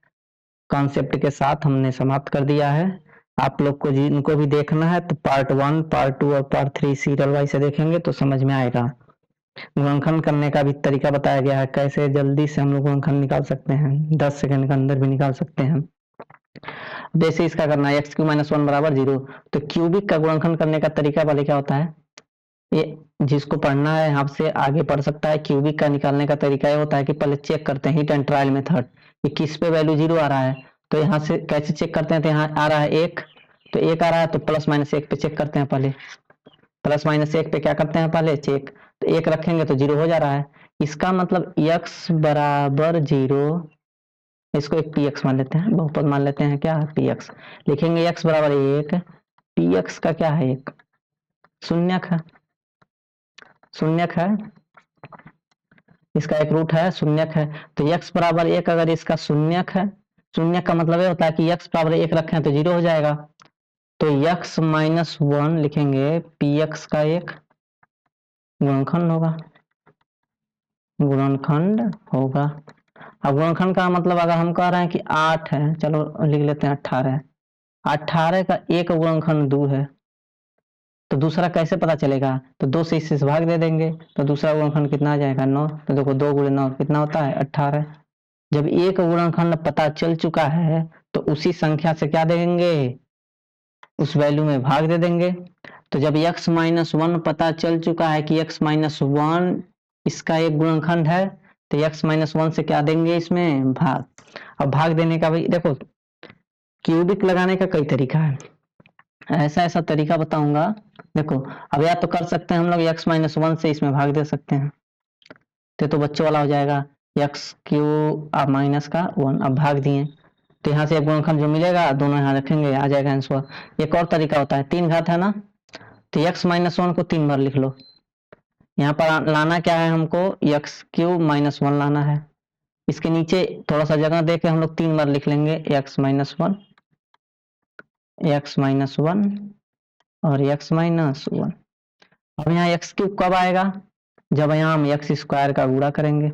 कॉन्सेप्ट के साथ हमने समाप्त कर दिया है। आप लोग को जिनको भी देखना है तो पार्ट 1 पार्ट 2 और पार्ट 3 सीरियल वाइज से देखेंगे तो समझ में आएगा। गुणनखंड करने का भी तरीका बताया गया है, कैसे जल्दी से हम लोग गुणनखंड निकाल सकते हैं, 10 सेकंड के अंदर भी निकाल सकते हैं। जैसे इसका करना है x³ - 1 बराबर 0, तो क्यूबिक का गुणनखंड करने का तरीका पहले क्या होता है, ये जिसको पढ़ना है यहाँ से आगे पढ़ सकता है। क्यूबिक का निकालने का तरीका ये होता है कि पहले चेक करते हैं हिट एंड ट्रायल मेथड कि किस पे वैल्यू 0 आ रहा है। तो यहाँ से कैसे चेक करते हैं, तो यहाँ आ रहा है 1, तो 1 आ रहा है तो +-1 पे चेक करते हैं पहले, +-1 पे क्या करते हैं पहले चेक, तो 1 रखेंगे तो 0 हो जा रहा है। इसका मतलब x बराबर 0, इसको एक px मान लेते हैं, बहुपद मान लेते हैं क्या px। लिखेंगे x बराबर 1, px का क्या है 1 शून्यक है, शून्यक है। इसका एक रूट है, शून्यक है, तो x बराबर 1 अगर इसका शून्यक है, शून्यक का मतलब ये होता है कि x बराबर 1 रखें तो 0 हो जाएगा, तो x माइनस 1 लिखेंगे, px का एक गुणनखंड होगा। अब गुणनखंड का मतलब अगर हम कह रहे हैं कि 8 है, चलो लिख लेते हैं 18, 18 का एक गुणनखंड 2 है, तो दूसरा कैसे पता चलेगा, तो 2 से इससे भाग दे देंगे तो दूसरा गुणनखंड कितना आ जाएगा 9, तो देखो 2 गुणे 9 कितना होता है 18। जब एक गुणनखंड पता चल चुका है तो उसी संख्या से क्या देंगे, उस वैल्यू में भाग दे देंगे। तो जब x माइनस 1 पता चल चुका है कि x माइनस 1 इसका एक गुणनखंड है, तो x माइनस 1 से क्या देंगे इसमें भाग। अब भाग देने का भाई देखो क्यूबिक लगाने का कई तरीका है, ऐसा तरीका बताऊंगा। देखो अब या तो कर सकते हैं हम लोग x माइनस 1 से इसमें भाग दे सकते हैं, तो बच्चों वाला हो जाएगा एक्स क्यू माइनस का 1, अब भाग दिए तो यहाँ से गुणनखंड जो मिलेगा दोनों यहाँ रखेंगे, आ जाएगा आंसर। एक और तरीका होता है, 3 घात है ना, तो x माइनस 1 को 3 बार लिख लो। यहाँ पर लाना क्या है हमको, एक्स क्यू माइनस 1 लाना है। इसके नीचे थोड़ा सा जगह दे के हम लोग 3 बार लिख लेंगे, x माइनस 1 और x माइनस 1। अब यहाँ एक्स क्यूब कब आएगा, जब यहाँ हम एक्स स्क्वायर का गुणा करेंगे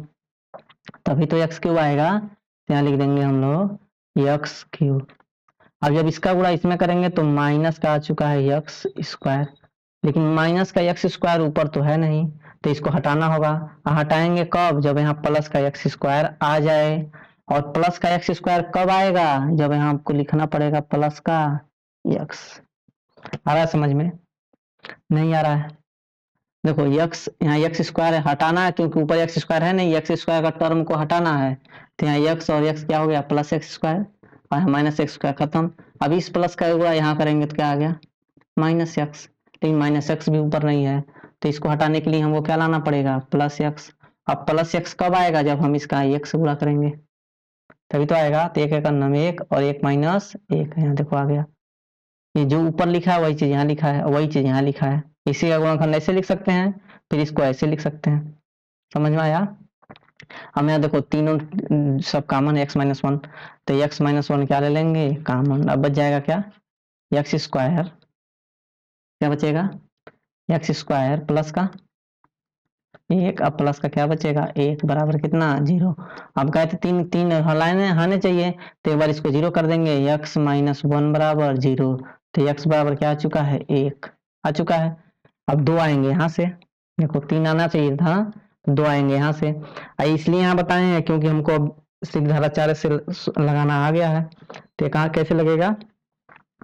तभी तो एक्स क्यूब आएगा, तो यहाँ लिख देंगे हम लोग एक्स क्यूब। अब जब इसका गुणा इसमें करेंगे तो माइनस का आ चुका है एक्स स्क्वायर, लेकिन माइनस का एक्स स्क्वायर ऊपर तो है नहीं, तो इसको हटाना होगा। हटाएंगे कब, जब यहाँ प्लस का एक्स स्क्वायर आ जाए। और प्लस का एक्स स्क्वायर कब आएगा, जब यहाँ आपको लिखना पड़ेगा प्लस का एक्स। आ रहा है समझ में, नहीं आ रहा है। देखो एक्स, यहाँ एक्स स्क्वायर हटाना है क्योंकि ऊपर एक्स स्क्वायर है नहीं, एक्स स्क्वायर का टर्म को हटाना है, तो यहाँ एक्स और एक्स क्या हो गया प्लस एक्स स्क्वायर और माइनस एक्स स्क्वायर खत्म। अब इस प्लस का गुणा यहाँ करेंगे तो क्या आ गया माइनस एक्स, लेकिन माइनस एक्स भी ऊपर नहीं है, तो इसको हटाने के लिए हमको क्या लाना पड़ेगा प्लस एक्स। अब प्लस एक्स कब आएगा, जब हम इसका एक से गुणा करेंगे तभी तो आएगा। तो एक नाम एक और एक माइनस एक, यहाँ देखो आ गया। ये जो ऊपर लिखा है वही चीज यहाँ लिखा है, वही चीज यहाँ लिखा है। इसी का गुणनखंड ऐसे लिख सकते हैं, फिर इसको ऐसे लिख सकते हैं। समझ में आया। हम यहाँ देखो तीनों सब कॉमन है, एक्स माइनस 1, तो एक्स माइनस 1 क्या ले लेंगे कॉमन, अब बच जाएगा क्या एक्स स्क्वायर, क्या बचेगा एक्स स्क्वायर प्लस का एक, अब प्लस का क्या बचेगा एक बराबर कितना 0। अब कहते तीन तीन लाइनें आने चाहिए, तो एक बार इसको 0 कर देंगे, एक्स माइनस 1 बराबर 0, तो एक्स बराबर क्या आ चुका है एक आ चुका है। अब 2 आएंगे यहाँ से, देखो 3 आना चाहिए था, 2 आएंगे यहाँ से। इसलिए यहाँ बताए हैं क्योंकि हमको अब सीधी धारा 4 से लगाना आ गया है, तो कहाँ कैसे लगेगा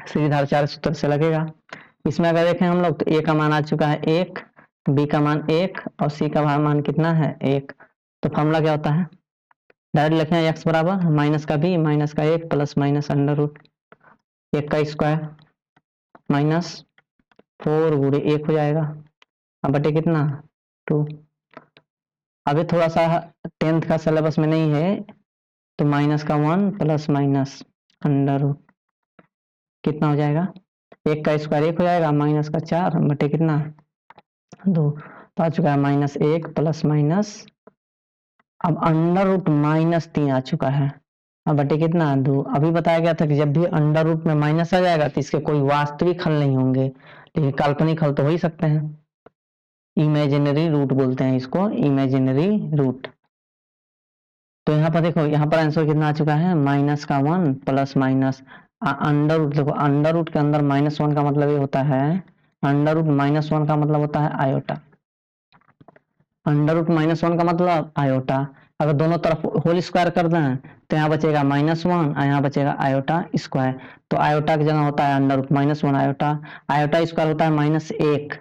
सीधी धारा 4 सूत्र से लगेगा। इसमें अगर देखें हम लोग तो ए का मान आ चुका है 1, बी का मान 1 और सी का मान कितना है 1, तो फॉर्मूला क्या होता है डायरेक्ट लिखें एक्स बराबर माइनस का बी माइनस का 1 प्लस माइनस अंडर रूट 1 का स्क्वायर माइनस 4 गुणे 1 हो जाएगा, अब बटे कितना 2। अभी थोड़ा सा 10th का सिलेबस में नहीं है, तो माइनस का 1 प्लस माइनस अंडर रूट कितना हो जाएगा 1 का स्क्वायर 1 हो जाएगा, माइनस का 4 बटे कितना 2, तो आ चुका है माइनस 1 प्लस माइनस, अब अंडर रूट माइनस 3 आ चुका है, अब बटे कितना 2। अभी बताया गया था कि जब भी अंडर रूट में माइनस आ जाएगा तो इसके कोई वास्तविक हल नहीं होंगे, लेकिन काल्पनिक हल तो हो ही सकते हैं, इमेजिनरी रूट बोलते हैं इसको, इमेजिनरी रूट। तो यहाँ पर देखो यहाँ पर आंसर कितना आ चुका है माइनस का 1 प्लस माइनस अंडर रूट। देखो अंडर रूट के अंदर माइनस 1 का मतलब ये होता है, अंडर रूट माइनस 1 का मतलब होता है आयोटा, अंडर रूट माइनस 1 का मतलब आयोटा। अगर दोनों तरफ होल स्क्वायर कर दें तो यहाँ बचेगा माइनस 1 और यहाँ बचेगा आयोटा स्क्वायर, तो आयोटा की जगह होता है under root minus 1 iota, iota square होता है माइनस 1।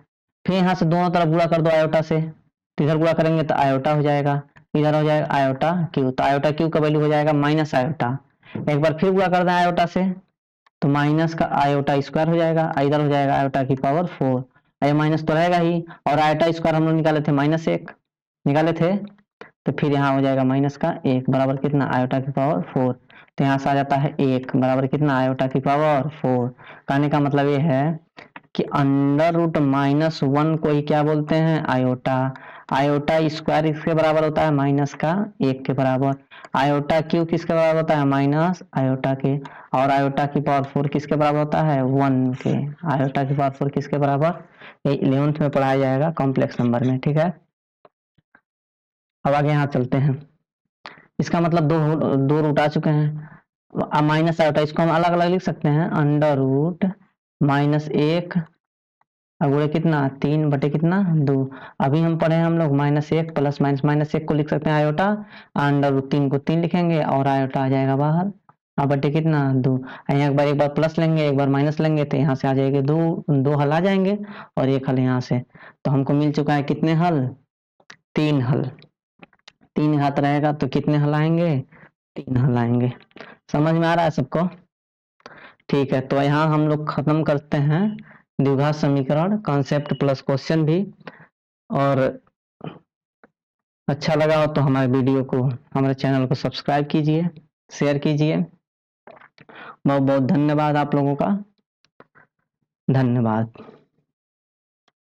फिर यहाँ से दोनों तरफ गुणा कर दो आयोटा से, तो इधर गुणा करेंगे तो आयोटा हो जाएगा, इधर हो जाएगा आयोटा क्यू, तो आयोटा क्यू का वैल्यू हो जाएगा माइनस आयोटा। एक बार फिर गुणा कर दें आयोटा से तो माइनस का आयोटा स्क्वायर हो जाएगा, इधर हो जाएगा आयोटा की पावर 4, ये माइनस तो रहेगा ही, और आयोटा स्क्वायर हम लोग निकाले थे माइनस 1 निकाले थे, तो फिर यहाँ हो जाएगा माइनस का 1 बराबर कितना आयोटा की पावर 4, तो यहाँ से आ जाता है 1 बराबर कितना आयोटा की पावर 4। कहने का मतलब ये है कि अंडर रूट माइनस 1 को ही क्या बोलते हैं आयोटा, आयोटा स्क्वायर किसके बराबर होता है, माइनस का 1 के बराबर। आयोटा क्यू किसके बराबर होता है, माइनस आयोटा के। और आयोटा की पावर 4 किसके बराबर होता है, 1 के। आयोटा की पावर 4 किसके बराबर, ये 11th में पढ़ाया जाएगा कॉम्प्लेक्स नंबर में, ठीक है। अब आगे यहाँ चलते हैं। इसका मतलब दो रूट आ चुके हैं। माइनस आयोटा इसको हम अलग अलग लिख सकते हैं, अंडर रूट -1 अगुड़े कितना 3 बटे कितना 2। अभी हम पढ़े हम लोग -1 प्लस -1 को लिख सकते हैं आयोटा, अंडर रूट 3 को 3 लिखेंगे और आयोटा आ जाएगा बाहर, अब बटे कितना 2। यहाँ एक बार प्लस लेंगे एक बार माइनस लेंगे तो यहाँ से आ जाएंगे दो हल आ जाएंगे और एक हल यहाँ से। तो हमको मिल चुका है कितने हल, 3 हल। 3 हाथ रहेगा तो कितने हल आएंगे, 3 हल आएंगे। समझ में आ रहा है सबको, ठीक है। तो यहाँ हम लोग खत्म करते हैं द्विघात समीकरण कॉन्सेप्ट प्लस क्वेश्चन भी। और अच्छा लगा हो तो हमारे वीडियो को, हमारे चैनल को सब्सक्राइब कीजिए, शेयर कीजिए। बहुत बहुत धन्यवाद आप लोगों का, धन्यवाद।